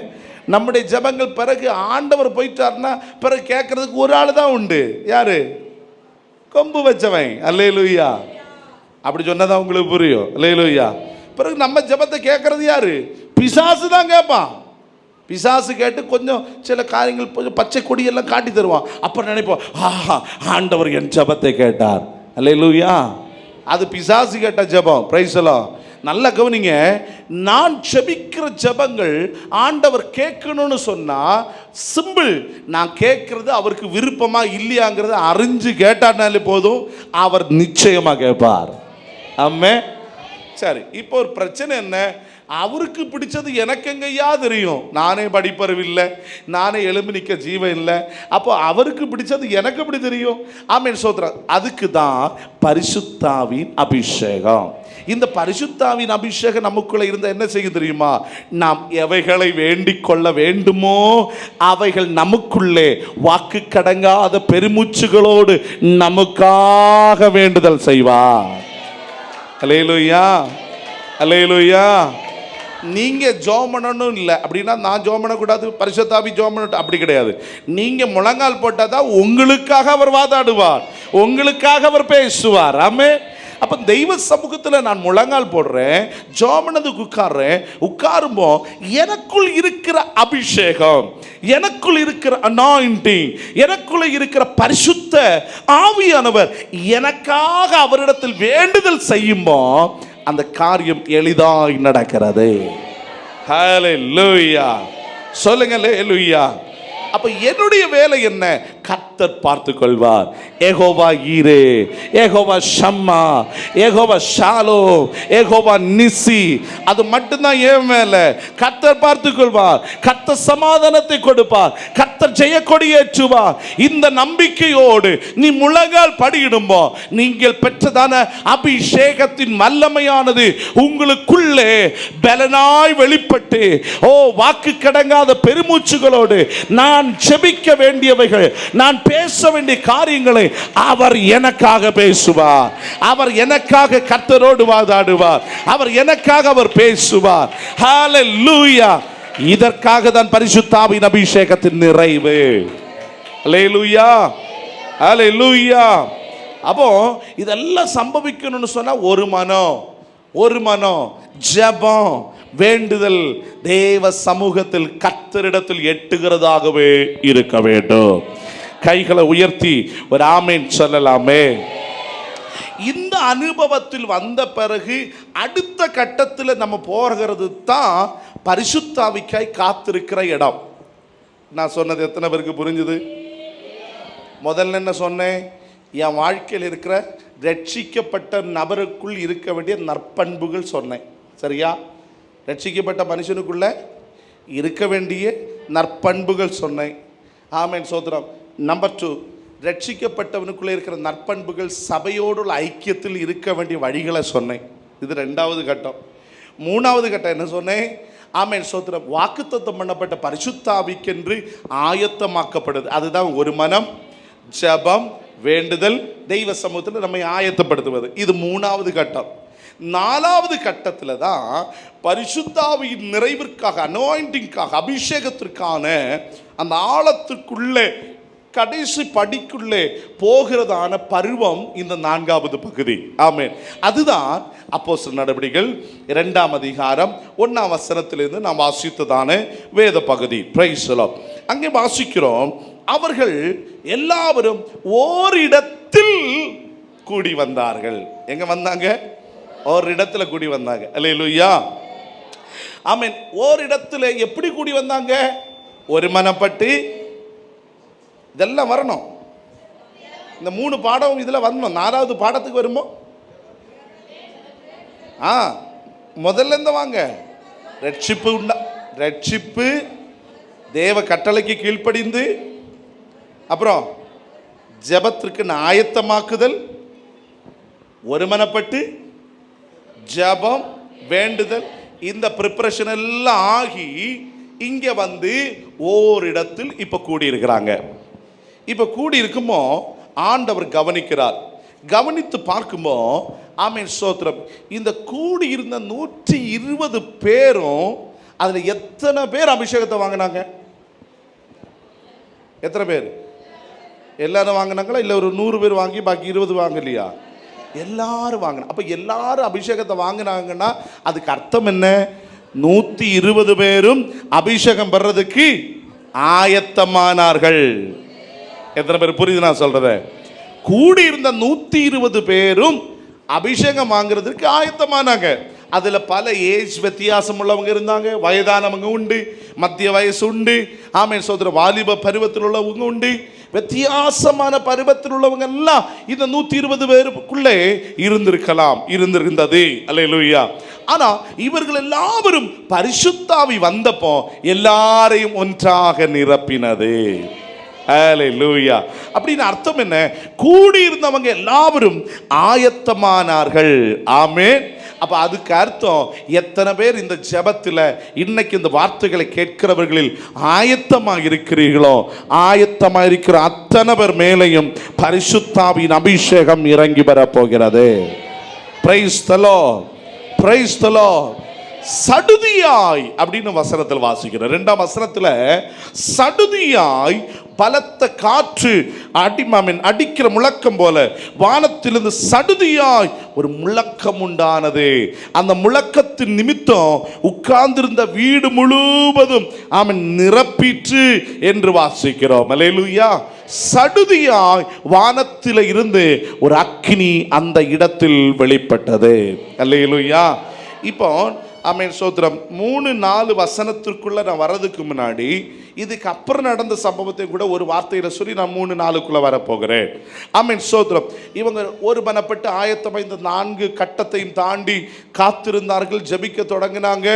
நம்முடைய ஜெபங்கள் பிறகு ஆண்டவர் போயிட்டார்னா பிறகு கேட்கறதுக்கு ஒரு ஆள் தான் உண்டு. யாரு? கொம்பு வச்சவன். அல்லேலூயா. அப்படி சொன்னதான் உங்களுக்கு புரியும். அல்லேலூயா. பிறகு நம்ம ஜெபத்தை கேட்கறது யாரு? பிசாசு தான் கேட்பான். பிசாசு கேட்டு கொஞ்சம் சில காரியங்கள் கொஞ்சம் பச்சை கொடியெல்லாம் காட்டி தருவான். அப்போ நினைப்போம், ஆஹா ஆண்டவர் என் ஜெபத்தை கேட்டார். அல்லேலூயா. அது பிசாசு கேட்ட ஜெபம். பிரைஸ் எல்லாம். நல்ல கவனிங்க. நான் ஜெபிக்கிற ஜெபங்கள் ஆண்டவர் கேட்கணும்னு சொன்னா சிம்பிள். நான் கேட்கறது அவருக்கு விருப்பமா இல்லையாங்கிறத அறிஞ்சு கேட்டாருனாலே போதும், அவர் நிச்சயமா கேட்பார். ஆமே. சரி, இப்போ ஒரு பிரச்சனை என்ன? அவருக்கு பிடிச்சது எனக்கு எங்கேயா தெரியும்? நானே படிப்பறிவில்லை, நானே எலும்பு நிற்க ஜீவன் இல்லை. அப்போ அவருக்கு பிடிச்சது எனக்கு எப்படி தெரியும்? ஆமேன் சோத்ரா. அதுக்கு தான் பரிசுத்தாவின் அபிஷேகம். இந்த பரிசுத்தாவின் அபிஷேகம் நமக்குள்ள இருந்த என்ன செய்யும் தெரியுமா? நாம் எவைகளை வேண்டிக் கொள்ள வேண்டுமோ அவைகள் நமக்குள்ளே வாக்கு கடங்காத பெருமூச்சுகளோடு நமக்காக வேண்டுதல் செய்வார். அல்லேலூயா. அல்லேலூயா. நீங்க ஜெபம் பண்ணணும் இல்லை அப்படின்னா நான் ஜெபம் பண்ணக்கூடாது, பரிசுத்தாவி ஜெபம் பண்ணட்டும் அப்படி கிடையாது. நீங்க முழங்கால் போட்டாதான் உங்களுக்காக அவர் வாதாடுவார், உங்களுக்காக அவர் பேசுவார். ஆமே. அப்போ தெய்வ சமூகத்தில் நான் முழங்கால் போடுறேன், ஜெபம் பண்ணதுக்கு உட்கார்றேன். உட்காரும்போ எனக்குள் இருக்கிற அபிஷேகம், எனக்குள் இருக்கிற அனாயிண்டிங், எனக்குள்ள இருக்கிற பரிசுத்த ஆவியானவர் எனக்காக அவரிடத்தில் வேண்டுதல் செய்யும்போ அந்த காரியம் எளிதாய் நடக்கிறது. ஹல்லேலூயா. சொல்லுங்க ஹல்லேலூயா. அப்ப என்னுடைய வேலை என்ன? கர்த்தர் பார்த்து கொள்வார். யெகோவா ஈரே, யெகோவா ஷம்மா, யெகோவா ஷாலோம், யெகோவா நிசி, அது மட்டும்தான் என் வேலை. கர்த்தர் பார்த்து கொள்வார், கர்த்தர் சமாதானத்தை கொடுப்பார், கர்த்தர் ஜெயக்கொடியேற்றுவார். இந்த நம்பிக்கையோடு நீ முழங்கால் படியிடும்போ நீங்கள் பெற்றதான அபிஷேகத்தின் வல்லமையானது உங்களுக்குள்ளே பலனாய் வெளிப்பட்டு வாக்கு கடங்காத பெருமூச்சுகளோடு நான் ஜெபிக்க வேண்டியவைகள், நான் பேச வேண்டிய காரியங்களை அவர் எனக்காக பேசுவார். அவர் எனக்காக கர்த்தரோடு வாதாடுவார். அவர் எனக்காக அவர் பேசுவார். ஹல்லேலூயா. இதற்காக தான் பரிசுத்த ஆவியின் அபிஷேகத்தின் நிறைவு. ஹல்லேலூயா, ஹல்லேலூயா. அப்போ இதெல்லாம் சம்பவிக்கணும்னு சொன்னா ஒரு மனம் ஜெபம் வேண்டுதல் தேவ சமூகத்தில் கர்த்தரிடத்தில் எட்டுகிறதாகவே இருக்க வேண்டும். கைகளை உயர்த்தி ஒரு ஆமென் சொல்லலாமே. இந்த அனுபவத்தில் வந்த பிறகு அடுத்த கட்டத்தில் நம்ம போகிறது தான் பரிசுத்த ஆவிக்காய் காத்திருக்கிற இடம். நான் சொன்னது எத்தனை பேருக்கு புரிஞ்சுது? முதல்ல என்ன சொன்னேன்? என் வாழ்க்கையில் இருக்கிற ரட்சிக்கப்பட்ட நபருக்குள் இருக்க வேண்டிய நற்பண்புகள் சொன்னேன். சரியா? ரட்சிக்கப்பட்ட மனுஷனுக்குள்ள இருக்க வேண்டிய நற்பண்புகள் சொன்னேன். ஆமென், சோத்திரம். நம்பர் 2, ரட்சிக்கப்பட்டவனுக்குள்ளே இருக்கிற நற்பண்புகள் சபையோடு ஐக்கியத்தில் இருக்க வேண்டிய வழிகளை சொன்னேன். இது 2வது கட்டம். 3வது கட்டம் என்ன சொன்னேன்? ஆமென், சோத்திரம். வாக்குத்தத்தம் பண்ணப்பட்ட பரிசுத்த ஆவிக்கென்று ஆயத்தமாக்கப்படுது. அதுதான் ஒரு மனம், ஜெபம், வேண்டுதல், தெய்வ சமூகத்தில் நம்மை ஆயத்தப்படுத்துவது. இது 3வது கட்டம். 4வது கட்டத்தில் தான் பரிசுத்த ஆவியின் நிறைவிற்காக, அனாயிண்டிங்காக, அபிஷேகத்திற்கான அந்த ஆழத்திற்குள்ளே கடைசி படிக்குள்ளே போகிறதான பருவம் இந்த 4வது பகுதி. ஆமென். அதுதான் அப்போஸ்தலர் நடவடிக்கைகள் 2ஆம் அதிகாரம் 1ஆம் வசனத்திலிருந்து நாம் வாசித்ததான வேத பகுதி. Price the Lord. அங்கே வாசிக்கிறோம், அவர்கள் எல்லாரும் ஓரிடத்தில் கூடி வந்தார்கள். எங்க வந்தாங்க? ஓரிடத்துல கூடி வந்தாங்க. அல்லேலூயா, ஆமென். ஓரிடத்துல எப்படி கூடி வந்தாங்க? ஒரு மனப்பட்டு. இதெல்லாம் வரணும். இந்த 3 பாடம் இதுல வரணும். 4வது பாடத்துக்கு வருமோ? முதல்ல இருந்து வாங்க. ரட்சிப்பு, தேவ கட்டளைக்கு கீழ்ப்படிந்து, அப்புறம் ஜெபத்திற்கு ஆயத்தமாக்குதல், ஒருமனப்பட்டு, ஜெபம், வேண்டுதல், இந்த ப்ரிப்பரேஷன் எல்லாம் ஆகி இங்க வந்து ஓரிடத்தில் இப்ப கூடி இருக்கிறாங்க. இப்ப கூடி இருக்குமோ ஆண்டவர் கவனிக்கிறார். கவனித்து பார்க்கும்போ, ஆமென், ஸ்தோத்திரம், இந்த கூடி இருந்த 120 பேரும் அதுல எத்தனை பேர் அபிஷேகத்தை வாங்கினாங்க? எத்தனை பேர்? எல்லாரும் வாங்கினாங்களா? இல்லை ஒரு 100 பேர் வாங்கி பாக்கி 20 வாங்கலையா? எல்லாரும் வாங்கினா. அப்போ எல்லாரும் அபிஷேகத்தை வாங்கினாங்கன்னா அதுக்கு அர்த்தம் என்ன? 120 பேரும் அபிஷேகம் பெறதுக்கு ஆயத்தமானார்கள். எத்தனை பேர் புரியுது நான் சொல்றத? கூடியிருந்த 120 பேரும் அபிஷேகம் வாங்குறதுக்கு ஆயத்தமானாங்க. அதுல பல ஏஜ் வித்தியாசம் உள்ளவங்க இருந்தாங்க. வயதானவங்க உண்டு, மத்திய வயசு உண்டு, ஆமென், சோதர வாலிப பருவத்தில் உள்ளவங்க உண்டு, வித்தியாசமான பருவத்தில் உள்ளவங்க எல்லாம் இந்த 120 பேருக்குள்ளே இருந்திருந்தது. அல்லேலூயா. ஆனா இவர்கள் எல்லாரும் பரிசுத்த ஆவி வந்தப்போ எல்லாரையும் ஒன்றாக நிரப்பினது. ஹல்லேலூயா. அப்படின்னு அர்த்தம் என்ன? கூடியிருந்தவங்க எல்லாரும் ஆயத்தமானார்கள். ஆமென். அப்ப அதுக்கு அர்த்தம், எத்தனை பேர் இந்த ஜெபத்தில் இன்னைக்கு இந்த வார்த்தைகளை கேட்கிறவர்களில் ஆயத்தமாக இருக்கிறீர்களோ, ஆயத்தமாக இருக்கிற அத்தனை பேர் மேலையும் பரிசுத்த ஆவியின் அபிஷேகம் இறங்கி வர போகிறது. Praise the lord, praise the lord. சடுதியாய் அப்படின்னு வசனத்தில் வாசிக்கிறோம். 2ஆம் வசனத்துல சடுதியாய் பலத்த காற்று அடிக்கிற முழக்கம் போல வானத்திலிருந்து சடுதியாய் ஒரு முழக்கம் உண்டானது. அந்த முழக்கத்தின் நிமித்தம் உட்கார்ந்திருந்த வீடு முழுவதும் ஆமென் நிரப்பிற்று என்று வாசிக்கிறோம். அல்லேலூயா. சடுதியாய் வானத்தில் இருந்து ஒரு அக்கினி அந்த இடத்தில் வெளிப்பட்டது. அல்லேலூயா. இப்போ ஆமென், சோத்திரம். 3-4 வசனத்திற்குள்ள நான் வர்றதுக்கு முன்னாடி இதுக்கு அப்புறம் நடந்த சம்பவத்தை கூட ஒரு வார்த்தையில சொல்லி நான் 3-4க்குள்ள வரப்போகிறேன். ஆமென், சோத்திரம். இவங்க ஒரு மனப்பட்டு ஆயத்தமாக இந்த 4 கட்டத்தையும் தாண்டி காத்திருந்தார்கள், ஜெபிக்க தொடங்கினாங்க.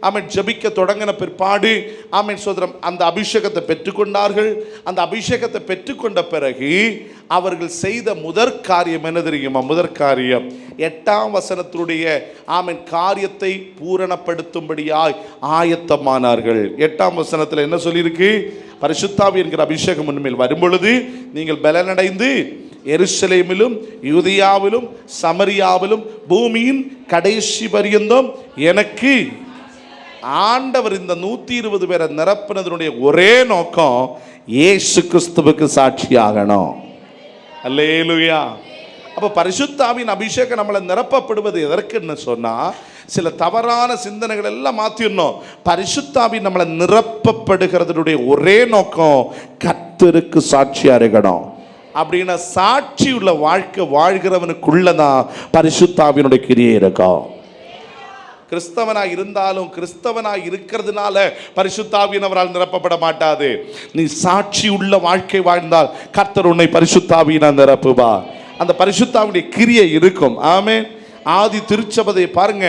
ஆமென் ஜெபிக்க தொடங்கின பிற்பாடு ஆமென் சோதரம் அந்த அபிஷேகத்தை பெற்றுக்கொண்டார்கள். அந்த அபிஷேகத்தை பெற்றுக்கொண்ட பிறகு அவர்கள் செய்த முதற் காரியம் என்ன தெரியுமா? முதற் காரியம் 8ஆம் வசனத்தினுடைய ஆமென் காரியத்தை பூரணப்படுத்தும்படியாய் ஆயத்தமானார்கள். 8ஆம் வசனத்தில் என்ன சொல்லியிருக்கு? பரிசுத்தாவி என்கிற அபிஷேகம் உண்மையில் வரும்பொழுது நீங்கள் பலனடைந்து எருசலேமிலும் யூதியாவிலும் சமரியாவிலும் பூமியின் கடைசி பரியந்தம் எனக்கு ஆண்டவர் இந்த 120 பேரை நிரப்பினதனுடைய ஒரே நோக்கம் இயேசு கிறிஸ்துவுக்கு சாட்சியாகணும். அல்லேலூயா. அப்போ பரிசுத்தாவின் அபிஷேகம் நம்மளை நிரப்பப்படுவது எதற்குன்னு சொன்னா, சில தவறான சிந்தனைகள் எல்லாம் மாத்திரணும். பரிசுத்தாவின் நம்மளை நிரப்பப்படுகிறதுடைய ஒரே நோக்கம் கர்த்தருக்கு சாட்சியா இருக்கணும். அப்படின்னா சாட்சி உள்ள வாழ்க்கை வாழ்கிறவனுக்குள்ளதான் பரிசுத்தாவினுடைய கிரியை இருக்கும். கிறிஸ்தவனாய் இருந்தாலும் கிறிஸ்தவனாய் இருக்கிறதுனால பரிசுத்தாவியினவரால் நிரப்பப்பட மாட்டாது. நீ சாட்சி உள்ள வாழ்க்கை வாழ்ந்தால் கர்த்தர் உன்னை பரிசுத்தாவியினால் நிரப்புவார். அந்த பரிசுத்தாவினுடைய கிரியை இருக்கும். ஆமென். ஆதி திருச்சபையை பாருங்க.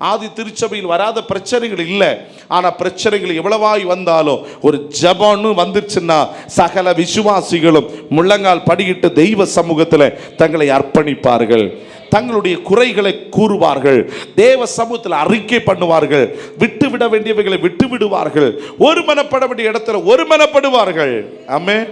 ஆதி திருச்சபையில் வராத பிரச்சனைகள் இல்லை. ஆனால் பிரச்சனைகள் எவ்வளவாய் வந்தாலும் ஒரு ஜெபம்னு வந்துருச்சுன்னா சகல விசுவாசிகளும் முழங்கால் படியிட்டு தெய்வ சமூகத்தில் தங்களை அர்ப்பணிப்பார்கள். தங்களுடைய குறைகளை கூறுவார்கள். தேவ சமூகத்தில் அறிக்கை பண்ணுவார்கள். விட்டு விட வேண்டியவைகளை விட்டு விடுவார்கள். ஒருமனப்பட வேண்டிய இடத்துல ஒருமனப்படுவார்கள். ஆமென்.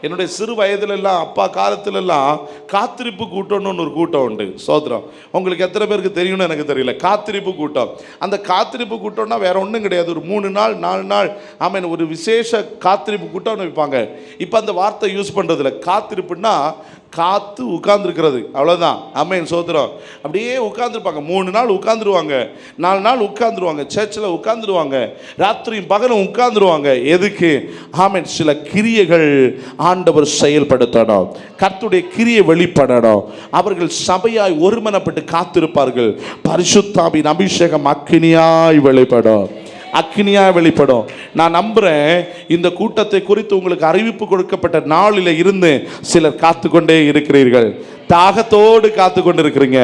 என்னுடைய சிறு வயதிலெல்லாம் அப்பா காலத்திலெல்லாம் காத்திருப்பு கூட்டம்னு ஒரு கூட்டம் உண்டு. சோதரம் உங்களுக்கு எத்தனை பேருக்கு தெரியும்னு எனக்கு தெரியல. காத்திருப்பு கூட்டம். அந்த காத்திருப்பு கூட்டம்னா வேற ஒன்றும் கிடையாது. ஒரு 3 நாள் 4 நாள் ஆமென் ஒரு விசேஷ காத்திருப்பு கூட்டம்னு வைப்பாங்க. இப்போ அந்த வார்த்தை யூஸ் பண்ணுறதில்ல. காத்திருப்புன்னா காத்து உட்கார்ந்துருக்கிறது, அவ்வளோதான். ஆமென் சோதரம். அப்படியே உட்கார்ந்துருப்பாங்க. 3 நாள் உட்காந்துருவாங்க, 4 நாள் உட்காந்துருவாங்க, சர்ச்சில் உட்காந்துருவாங்க, ராத்திரியும் பகலும் உட்காந்துருவாங்க. எதுக்கு? ஆமென் சில கிரியைகள் ஆண்டவர் செயல்படுத்தணும். கர்த்தருடைய கிரியை வெளிப்படணும். அவர்கள் சபையாய் ஒருமனப்பட்டு காத்திருப்பார்கள். பரிசுத்தாவின் அபிஷேகம் அக்கினியாய் வெளிப்படும். அக்கினியாக வெளிப்படும். நான் நம்புகிறேன் இந்த கூட்டத்தை குறித்து உங்களுக்கு அறிவிப்பு கொடுக்கப்பட்ட நாளில் இருந்து சிலர் காத்து கொண்டே இருக்கிறீர்கள். தாகத்தோடு காத்து கொண்டு இருக்கிறீங்க.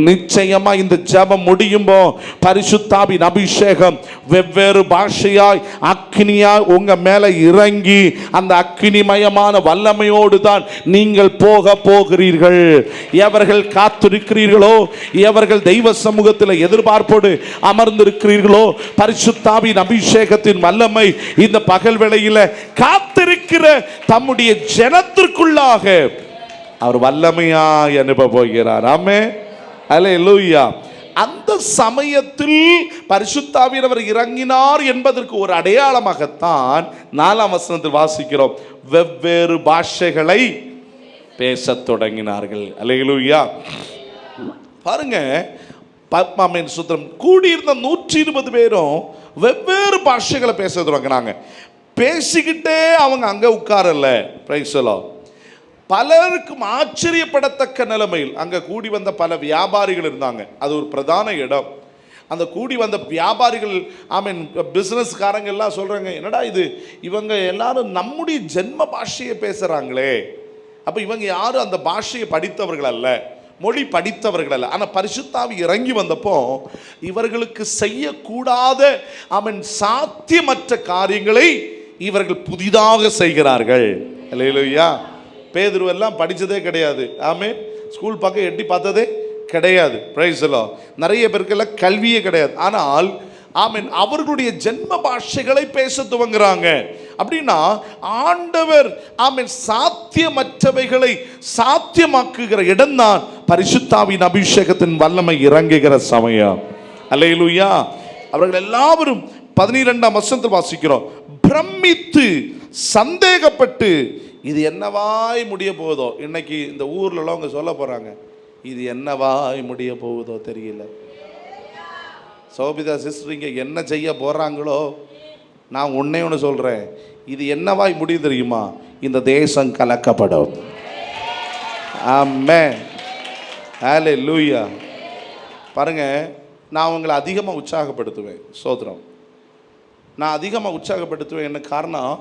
நிச்சயமா இந்த ஜெபம் முடியும்போ பரிசுத்தாவின் அபிஷேகம் வெவ்வேறு பாஷையாய் அக்கினியாய் உங்க மேல இறங்கி அந்த அக்கினிமயமான வல்லமையோடு தான் நீங்கள் போக போகிறீர்கள். எவர்கள் காத்திருக்கிறீர்களோ, எவர்கள் தெய்வ சமூகத்தில் எதிர்பார்ப்போடு அமர்ந்திருக்கிறீர்களோ, பரிசுத்தாவின் அபிஷேகத்தின் வல்லமை இந்த பகல் வேளையில காத்திருக்கிற தம்முடைய ஜனத்திற்குள்ளாக அவர் வல்லமையாய் அனுப்ப போகிறார். ஆமென். அல்லேலூயா. அந்த சமயத்தில் பரிசுத்தாவியர் இறங்கினார் என்பதற்கு ஒரு அடையாளமாகத்தான் 4ஆம் வசனத்தில் வாசிக்கிறோம். வெவ்வேறு பாஷைகளை பேசத் தொடங்கினார்கள். அல்லேலூயா. பாருங்க, ஆமென் சுத்திரம். கூடியிருந்த 120 பேரும் வெவ்வேறு பாஷைகளை பேச தொடங்கினாங்க. பேசிக்கிட்டே அவங்க அங்க உட்காரல. Price the Lord. பலருக்கும் ஆச்சரியப்படத்தக்க நிலைமையில் அங்கே கூடி வந்த பல வியாபாரிகள் இருந்தாங்க. அது ஒரு பிரதான இடம். அந்த கூடி வந்த வியாபாரிகள் ஆமென் பிஸ்னஸ்காரங்க எல்லாம் சொல்கிறாங்க, என்னடா இது, இவங்க எல்லாரும் நம்முடைய ஜென்ம பாஷையை பேசுகிறாங்களே. அப்போ இவங்க யாரும் அந்த பாஷையை படித்தவர்கள் அல்ல, மொழி படித்தவர்கள் அல்ல. ஆனால் பரிசுத்தாவி இறங்கி வந்தப்போ இவர்களுக்கு செய்யக்கூடாத ஆமென் சாத்தியமற்ற காரியங்களை இவர்கள் புதிதாக செய்கிறார்கள். அல்லேலூயா. பேதுரு எல்லாம் படித்ததே கிடையாது. ஆமென். ஸ்கூல் பக்கம் எட்டி பார்த்ததே கிடையாது. Price the Lord. நிறைய பேருக்கெல்லாம் கல்வியே கிடையாது. ஆனால் ஆமென் அவர்களுடைய ஜென்ம பாஷைகளை பேச துவங்குறாங்க. அப்படின்னா ஆண்டவர் ஆமென் சாத்தியமற்றவைகளை சாத்தியமாக்குகிற இடம்தான் பரிசுத்தாவின் அபிஷேகத்தின் வல்லமை இறங்குகிற சமயம். அல்லேலூயா. அவர்கள் எல்லாரும் 12ஆம் வசனத்தில் வாசிக்கிறோம். பிரமித்து சந்தேகப்பட்டு இது என்னவாய் முடிய போகுதோ. இன்னைக்கு இந்த ஊர்ல உள்ளவங்க சொல்ல போறாங்க, இது என்னவாய் முடிய போகுதோ தெரியல. சோபிதா சிஸ்டர் இங்கே என்ன செய்ய போறாங்களோ, நான் ஒன்னே ஒன்று சொல்றேன், இது என்னவாய் முடியும் தெரியுமா? இந்த தேசம் கலக்கப்படும். ஆமென். ஹல்லேலூயா. பாருங்க, நான் உங்களை அதிகமாக உற்சாகப்படுத்துவேன். சோதரம், நான் அதிகமாக உற்சாகப்படுத்துவேன். என்ன காரணம்?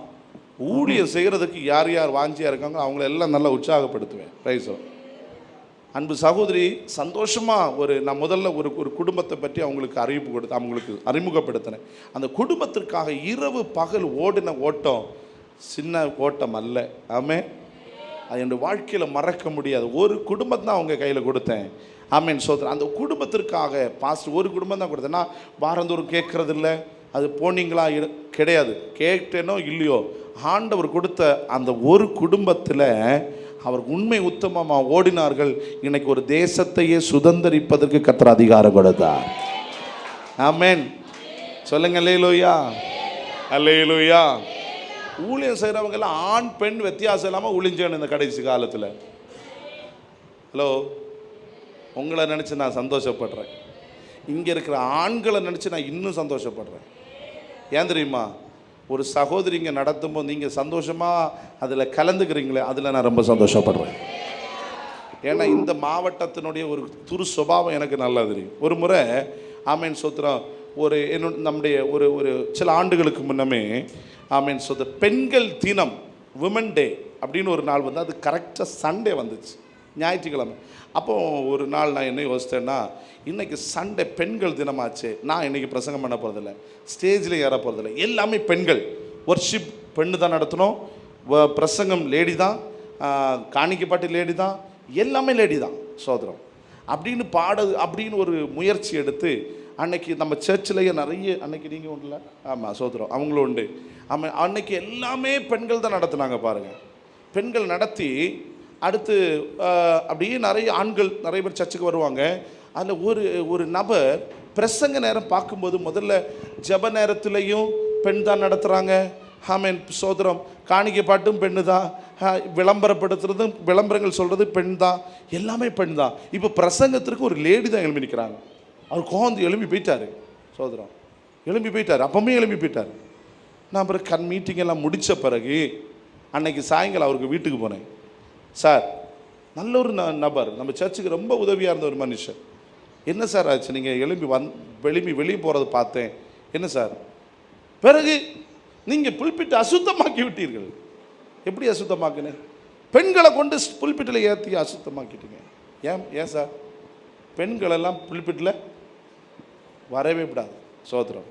ஊழியம் செய்கிறதுக்கு யார் யார் வாஞ்சியாக இருக்காங்க அவங்கள எல்லாம் நல்லா உற்சாகப்படுத்துவேன். ரைஸோ அன்பு சகோதரி சந்தோஷமாக நான் முதல்ல ஒரு குடும்பத்தை பற்றி அவங்களுக்கு அறிமுகப்படுத்தினேன். அந்த குடும்பத்திற்காக இரவு பகல் ஓடின ஓட்டம் சின்ன ஓட்டம் அல்ல. ஆமென். அது என் வாழ்க்கையில் மறக்க முடியாது. ஒரு குடும்பம் தான் அவங்க கையில் கொடுத்தேன். ஆமென் சோதரன். அந்த குடும்பத்திற்காக பாஸ்டர் ஒரு குடும்பம் தான் கொடுத்தேன். நான் வாரந்தோறும் கேட்கறது இல்லை, அது போனீங்களா கிடையாது. கேட்டேனோ இல்லையோ, ஆண்டவர் கொடுத்த அந்த ஒரு குடும்பத்தில் அவர் உண்மை உத்தமமாக ஓடினார்கள். இன்னைக்கு ஒரு தேசத்தையே சுதந்திரிப்பதற்கு கர்த்தர் அதிகாரம் கொடுத்தார். ஆமென். சொல்லுங்க அல்லேலூயா, அல்லேலூயா. ஊழியம் செய்கிறவங்க எல்லாம் ஆண் பெண் வித்தியாசம் இல்லாமல் ஊழிஞ்சேன் இந்த கடைசி காலத்தில். ஹலோ, உங்களை நினச்சி நான் சந்தோஷப்படுறேன். இங்கே இருக்கிற ஆண்களை நினச்சி நான் இன்னும் சந்தோஷப்படுறேன். ஏன் தெரியுமா? ஒரு சகோதரிங்க நடத்தும்போது நீங்கள் சந்தோஷமாக அதில் கலந்துக்கிறீங்களே, அதில் நான் ரொம்ப சந்தோஷப்படுறேன். ஏன்னா இந்த மாவட்டத்தினுடைய ஒரு துரு சுபாவம் எனக்கு நல்லா தெரியும். ஒரு முறை ஆமேன் சோத்திரம் நம்முடைய ஒரு சில ஆண்டுகளுக்கு முன்னமே ஆமேன் சோத்திரம் பெண்கள் தினம் விமன் டே அப்படின்னு ஒரு நாள் வந்து அது கரெக்டாக சண்டே வந்துச்சு, ஞாயிற்றுக்கிழமை. அப்போது ஒரு நாள் நான் என்ன யோசித்தேன்னா, இன்றைக்கி சண்டே பெண்கள் தினமாச்சு, நான் இன்றைக்கி பிரசங்கம் பண்ண போகிறதில்ல, ஸ்டேஜில் ஏற போகிறதில்ல, எல்லாமே பெண்கள். ஒர்ஷிப் பெண்ணு தான் நடத்தணும், பிரசங்கம் லேடி தான், காணிக்கைப்பாட்டு லேடி தான், எல்லாமே லேடி தான் சோதரம் அப்படின்னு அப்படின்னு ஒரு முயற்சி எடுத்து அன்னைக்கு நம்ம சர்ச்சிலேயே நிறைய, அன்னைக்கு நீங்கள் உண்டுல, ஆமாம் சோதரம் அவங்களும் உண்டு. ஆமாம், அன்னைக்கு எல்லாமே பெண்கள் தான் நடத்துனாங்க பாருங்கள். பெண்கள் நடத்தி அடுத்து அப்படியே நிறைய ஆண்கள் நிறைய பேர் சர்ச்சுக்கு வருவாங்க. அதில் ஒரு நபர் பிரசங்க நேரம் பார்க்கும்போது முதல்ல ஜப நேரத்துலேயும் பெண் தான் நடத்துகிறாங்க. ஆமேன் சோதரம். காணிக்கை பாட்டும் பெண்ணு தான், விளம்பரப்படுத்துறதும் விளம்பரங்கள் சொல்கிறது பெண் தான், எல்லாமே பெண் தான். இப்போ பிரசங்கத்திற்கு ஒரு லேடி தான் எழுப்பி நிற்கிறாங்க. அவர் கோந்து எழுப்பி போயிட்டார் சோதரம், எழுப்பி போயிட்டார். அப்பவுமே எழுப்பி போயிட்டார். நான் அப்புறம் மீட்டிங் எல்லாம் முடித்த பிறகு அன்னைக்கு சாயங்காலம் அவருக்கு வீட்டுக்கு போனேன். சார், நல்ல ஒரு நபர், நம்ம சர்ச்சுக்கு ரொம்ப உதவியாக இருந்த ஒரு மனுஷன். என்ன சார் ஆச்சு? நீங்கள் எழுப்பி வெளியே போகிறது பார்த்தேன். என்ன சார்? பிறகு நீங்கள் புல்பிட்டு அசுத்தமாக்கி விட்டீர்கள். எப்படி அசுத்தமாக்குனேன்? பெண்களை கொண்டு புல்பிட்டில் ஏற்றி அசுத்தமாக்கிட்டீங்க. ஏன் சார்? பெண்களெல்லாம் புல்பிட்டில் வரவே விடாது சோதரம்.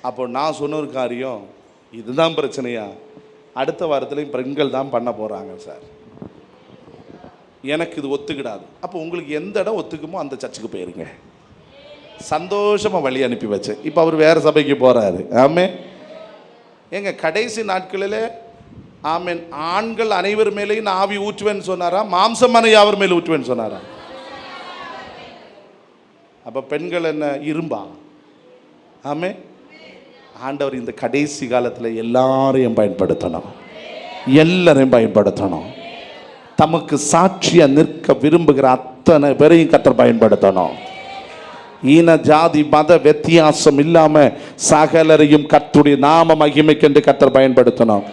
அப்போ நான் சொன்ன ஒரு காரியம், இதுதான் பிரச்சனையா? அடுத்த வாரத்துலேயும் பெண்கள் தான் பண்ண போகிறாங்க சார். எனக்கு இது ஒத்துக்கிடாது. அப்போ உங்களுக்கு எந்த இடம் ஒத்துக்குமோ அந்த சர்ச்சுக்கு போயிருங்க. சந்தோஷமாக வழி அனுப்பி வச்சேன். இப்போ அவர் வேறு சபைக்கு போகிறாரு. ஆமே. எங்கள் கடைசி நாட்களில் ஆமேன் ஆண்கள் அனைவர் மேலேயும் நான் ஆவி ஊற்றுவேன்னு சொன்னாரா? மாம்சமான யாவர் மேலே ஊற்றுவேன்னு சொன்னாரா? அப்போ பெண்கள் என்ன இரும்பா? ஆமே. ஆண்டவர் இந்த கடைசி காலத்தில் எல்லாரையும் பயன்படுத்தணும், எல்லாரையும் பயன்படுத்தணும். தமக்கு சாட்சியாக நிற்க விரும்புகிற அத்தனை பேரையும் கர்த்தர் பயன்படுத்தணும். ஈன ஜாதி மத வித்தியாசம் இல்லாமல் சகலரையும் கர்த்தருடைய நாம மகிமைக்கென்று கர்த்தர் பயன்படுத்தணும்.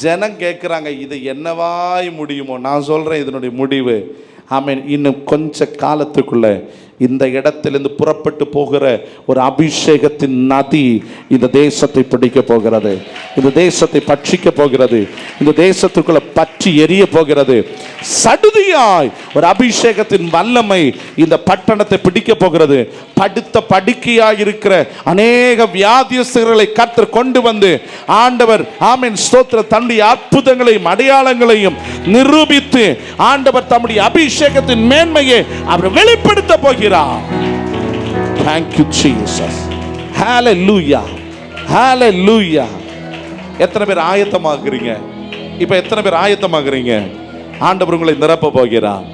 ஜனம் கேட்குறாங்க, இது என்னவாய் முடியுமோ? நான் சொல்கிறேன் இதனுடைய முடிவு. ஆமேன். இன்னும் கொஞ்ச காலத்துக்குள்ள இந்த இடத்திலிருந்து புறப்பட்டு போகிற ஒரு அபிஷேகத்தின் நதி இந்த தேசத்தை பிடிக்க போகிறது, இந்த தேசத்தை பட்சிக்க போகிறது, இந்த தேசத்துக்குள்ள பற்றி எரிய போகிறது. சடுதியாய் ஒரு அபிஷேகத்தின் வல்லமை இந்த பட்டணத்தை பிடிக்க போகிறது. படுத்த படுக்கையாய் இருக்கிற அநேக வியாதியஸ்தர்களை கர்த்தர் கொண்டு வந்து ஆண்டவர் ஆமென் ஸ்தோத்திர தன்னுடைய அற்புதங்களையும் அடையாளங்களையும் நிரூபித்து ஆண்டவர் தம்முடைய அபிஷேகத்தின் மேன்மையை அவர் வெளிப்படுத்த போகிறார். Thank you Jesus. Hallelujah. Hallelujah. எத்தனை பேர் ஆயத்தமாகறீங்க? இப்போ எத்தனை பேர் ஆயத்தமாகறீங்க? ஆண்டவர் உங்களை நிரப்ப போகிறார்,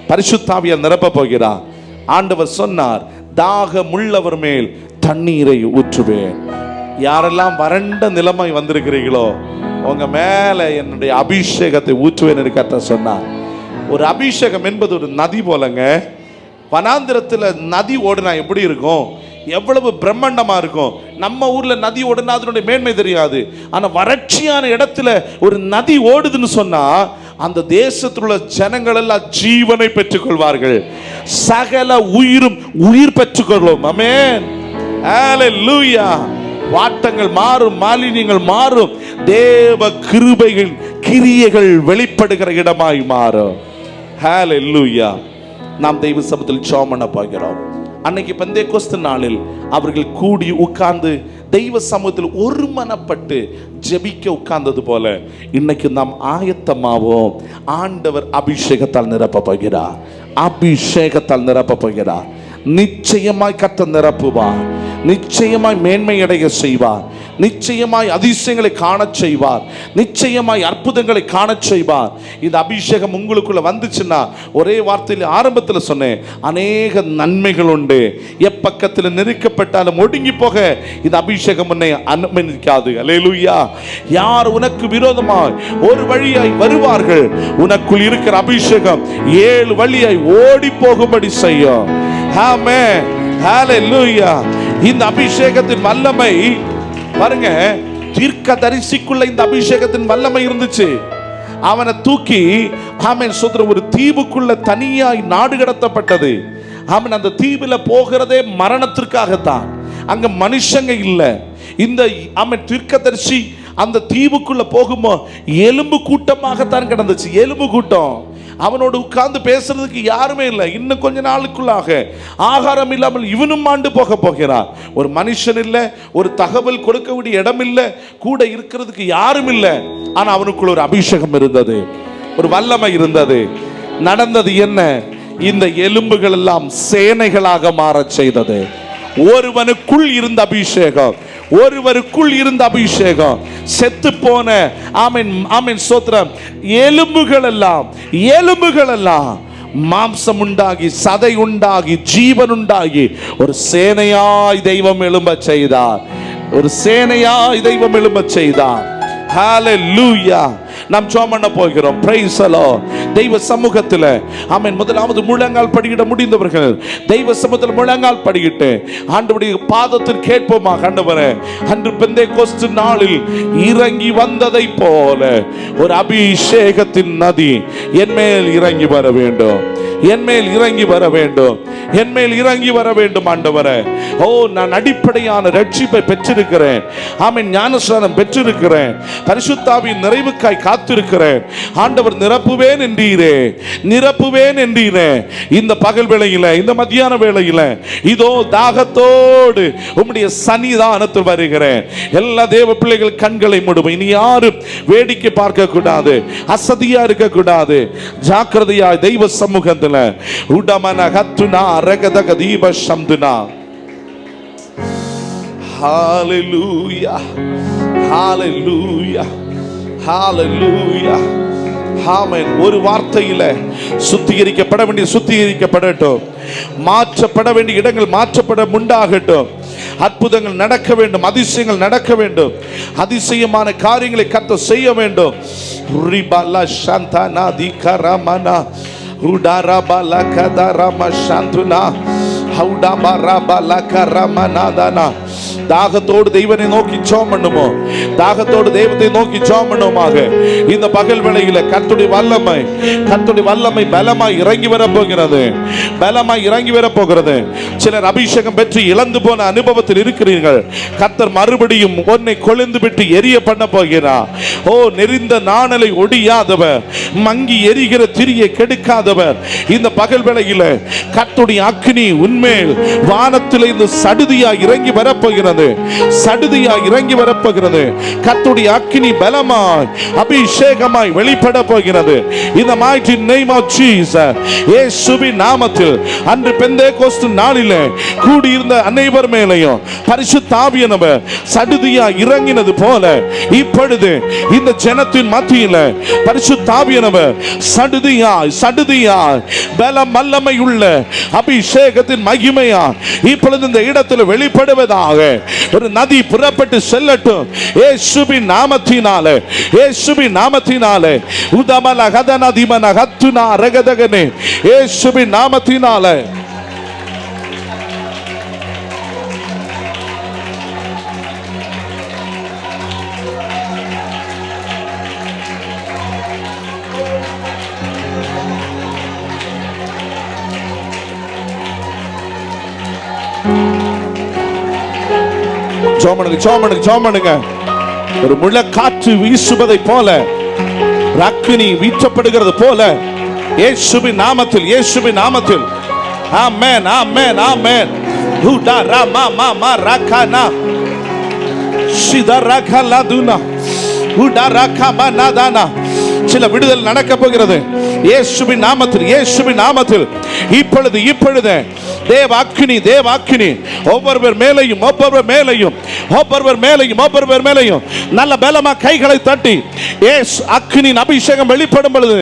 பரிசுத்த ஆவியால் நிரப்ப போகிறார். ஆண்டவர் சொன்னார், தாகமுள்ளவர் மேல் தண்ணீரை ஊற்றுவேன். யாரெல்லாம் வறண்ட நிலைமை வந்திருக்கிறீர்களோ உங்க மேல என்னுடைய அபிஷேகத்தை ஊற்றுவேன் என்று கர்த்தர் சொன்னார். ஒரு அபிஷேகம் என்பது ஒரு நதி போலங்க. வனாந்திரத்தில் நதி ஓடுனா எப்படி இருக்கும்? எவ்வளவு பிரம்மாண்டமா இருக்கும். நம்ம ஊர்ல நதி ஓடுனா அதனுடைய மேன்மை தெரியாது. ஆனா வறட்சியான இடத்துல ஒரு நதி ஓடுதுன்னு சொன்னா அந்த தேசத்தில் உள்ள ஜனங்கள் எல்லாம் ஜீவனை பெற்றுக் கொள்வார்கள். சகல உயிரும் உயிர் பெற்றுக் கொள்ளும். ஆமென். ஹல்லேலூயா. வாட்டங்கள் மாறும், மாலின்யங்கள் மாறும், தேவ கிருபைகள் கிரியைகள் வெளிப்படுகிற இடமாய் மாறும். ஹல்லேலூயா. நாம் தெய்வ சமூகத்தில் ஜெபம் பண்ண போகிறோம். அன்னைக்கு பெந்தேகோஸ்து நாளில் அவர்கள் கூடி உட்கார்ந்து தெய்வ சமூகத்தில் ஒருமனப்பட்டு ஜெபிக்க உட்கார்ந்தது போல இன்னைக்கு நாம் ஆயத்தமாவோம். ஆண்டவர் அபிஷேகத்தால் நிரப்ப போகிறார். அபிஷேகத்தால் நிரப்ப போகிறார். நிச்சயமாய் கர்த்தர் நிரப்புவார். நிச்சயமாய் மேன்மை அடைய செய்வார். நிச்சயமாய் அதிசயங்களை காணச் செய்வார். நிச்சயமாய் அற்புதங்களை காணச் செய்வார். இந்த அபிஷேகம் உங்களுக்குள்ள வந்துச்சுன்னா ஒரே வார்த்தையில் ஆரம்பத்தில் சொன்னேன், அநேக நன்மைகள் உண்டு. எப்பக்கத்தில் நெருக்கப்பட்டாலும் ஒடுங்கி போக இந்த அபிஷேகம் உன்னை அனுமதிக்காது. அல்லேலூயா. யார் உனக்கு விரோதமாய் ஒரு வழியாய் வருவார்கள், உனக்குள் இருக்கிற அபிஷேகம் 7 வழியாய் ஓடி போகும்படி செய்யும். ஆமென். ஹல்லேலூயா. இந்த அபிஷேகத்தின் வல்லமை பாருங்க, தீர்க்கதரிசிக்குள்ள இந்த அபிஷேகத்தின் வல்லமை இருந்துச்சு. அவனை தூக்கி ஆமென் சோதர ஒரு தீவுக்குள்ள தனியாய் நாடு கடத்தப்பட்டது. அவன் அந்த தீவுல போகிறதே மரணத்திற்காகத்தான். அங்க மனுஷங்க இல்ல. இந்த அவன் தீர்க்கதரிசி அந்த தீவுக்குள்ள போகுமோ எலும்பு கூட்டமாகத்தான் கிடந்துச்சு. எலும்பு கூட்டம். அவனோடு உட்கார்ந்து பேசுறதுக்கு யாருமே இல்லை. இன்னும் கொஞ்ச நாளுக்குள்ளாக ஆகாரம் இல்லாமல் இவனும் ஆண்டு போக போகிறான். ஒரு மனுஷன் இல்லை, ஒரு தகவல் கொடுக்க வேண்டிய இடம் இல்லை, கூட இருக்கிறதுக்கு யாரும் இல்லை. ஆனா அவனுக்குள்ள ஒரு அபிஷேகம் இருந்தது, ஒரு வல்லமை இருந்தது. நடந்தது என்ன? இந்த எலும்புகள் எல்லாம் சேனைகளாக மாற செய்தது. ஒருவனுக்குள் இருந்த அபிஷேகம், ஒருவருக்குள் இருந்த அபிஷேகம். செத்து போன ஆமென் ஆமென் ஸ்தோத்திரம் எலும்புகள் எல்லாம் மாம்சம் உண்டாகி, சதை உண்டாகி, ஜீவன் உண்டாகி ஒரு சேனையாய் தெய்வம் எழும்ப செய்தார். ஒரு சேனையாய் தெய்வம் எழும்ப செய்தார். ஹல்லேலூயா. நாம் ஜெபம் பண்ண போகிறோம். Price the Lord. தெய்வ சமூகத்தில் ஆமென். முதலாவது முழங்கால் படியிட முடிந்தவர்கள் தெய்வ சமூகத்தில் முழங்கால் படியிட்டு ஆண்டவருடைய பாதத்தில் கேட்போமாக. ஆண்டவரே, அன்று பெந்தேகோஸ்து நாளில் இறங்கி வந்ததை போல ஒரு அபிஷேகத்தின் நதி என் மேல் இறங்கி வர வேண்டும். என் மேல் இறங்கி வர வேண்டும். என் மேல் இறங்கி வர வேண்டும் ஆண்டவரே. ஓ, நான் அடிப்படையான ரட்சிப்பை பெற்றிருக்கிறேன். ஆமென். ஞானஸ்நானம் பெற்றிருக்கிறேன். பரிசுத்த ஆவியின் நிறைவுக்காய் காத்திருக்கிறேன். ஆண்டவர் நிரப்புவேன் என்றீரே, நிரப்புவேன் என்றீரே. இந்த பகல் வேளையில, இந்த மத்தியான வேளையில இதோ தாகத்தோடு உம்முடைய சன்னிதானத்தில் வருகிறேன். எல்லா தேவ பிள்ளைகள் கண்களை மூடும். இனி யாரும் வேடிக்கை பார்க்க கூடாது, அசதியா இருக்க கூடாது. ஜாக்கிரதையா தெய்வ சமூகத்தில் உடமன கத்துனா ரகதக தீப சம்துனா. ஹல்லேலூயா. ஹல்லேலூயா. ஹல்லேலூயா. ஆமென். ஒரு வார்த்தையில சுத்திகரிக்கப்பட வேண்டிய சுத்திகரிக்கப்படட்டும். மாற்றப்பட வேண்டிய இடங்கள் மாற்றப்பட உண்டாகட்டும். அற்புதங்கள் நடக்க வேண்டும். அதிசயங்கள் நடக்க வேண்டும். அதிசயமான காரியங்களை கர்த்தர் செய்ய வேண்டும். ரிபலா சந்தனா திகரமனா உடரபல கதரம சந்துனா ஹவுடபரபல கரமனாதனா. தாகத்தோடு தெய்வனை நோக்கி ஜெபம் பண்ணுமோ, தாகத்தோடு தெய்வத்தை நோக்கி ஜெபம் பண்ணுவோமாக. இந்த பகல் வேளையில கர்த்தருடைய வல்லமை பலமாய் இறங்கி வர போகிறது. பலமாய் இறங்கி வர போகிறது. சிலர் அபிஷேகம் பெற்று இழந்து போன அனுபவத்தில் இருக்கிறீர்கள். கர்த்தர் மறுபடியும் உன்னை கொழுந்து விட்டு எரிய பண்ண போகிறார். ஓ, நெறிந்த நாணலை ஒடியாதவர், மங்கி எரிகிற திரியை கெடுக்காதவர். இந்த பகல் வேளையில கர்த்தருடைய அக்கினி உன்மேல் வானத்தில் இந்த சடுதியா இறங்கி வரப்போகிறது. சடுதியா இறங்கி வரப்போகிறது. கர்த்தருடைய அக்கினி பலமாய் அபிஷேகமாய் வெளிப்பட போகிறது. இந்த mighty name of Jesus. இயேசுவின் நாமத்தில் அன்று பெந்தேகோஸ்து நாளிலே கூடியிருந்த அனைவர் மேலேயும் பரிசுத்த ஆவியானவர் சடுதியா இறங்கினது போல இப்பொழுது இந்த ஜனத்தின் மத்தியில் பரிசுத்த ஆவியானவர் சடுதியாய் பலம் வல்லமை உள்ள அபிஷேகத்தின் மகிமையா இப்பொழுது இந்த இடத்தில் வெளிப்படுவதாக ஒரு நதி புறப்பட்டு செல்லட்டும். இயேசுவின் நாமத்தினாலே, இயேசுவின் நாமத்தினாலே உதமல கதன திமன கத்துனா ரகதகனே. இயேசுவின் நாமத்தினாலே ஜோமனுங்க. ஒரு முழ காற்று வீசுவதை போல, அக்கினி வீற்றப்படுகிறது போல இயேசுவின் நாமத்தில், இயேசுவின் நாமத்தில். ஆமென், ஆமென், ஆமென். ஹுடா ராமா மாமா ராகானா சிதரகலதுனா ஹுடா ராகமனதானா. சில விடுதல் நடக்க போகிறது இயேசுவின் நாமத்தில், இயேசுவின் நாமத்தில். இப்பொழுது இப்பொழுது தேவாக்கினி, தேவாக்கினி ஒவ்வொருவர் மேலையும், ஒவ்வொருவர் மேலையும், ஒவ்வொருவர் மேலையும், ஒவ்வொருவர் மேலையும் நல்ல பலமா கைகளை தட்டி இயேசு அக்கினியின் அபிஷேகம் வெளிப்படும் பொழுது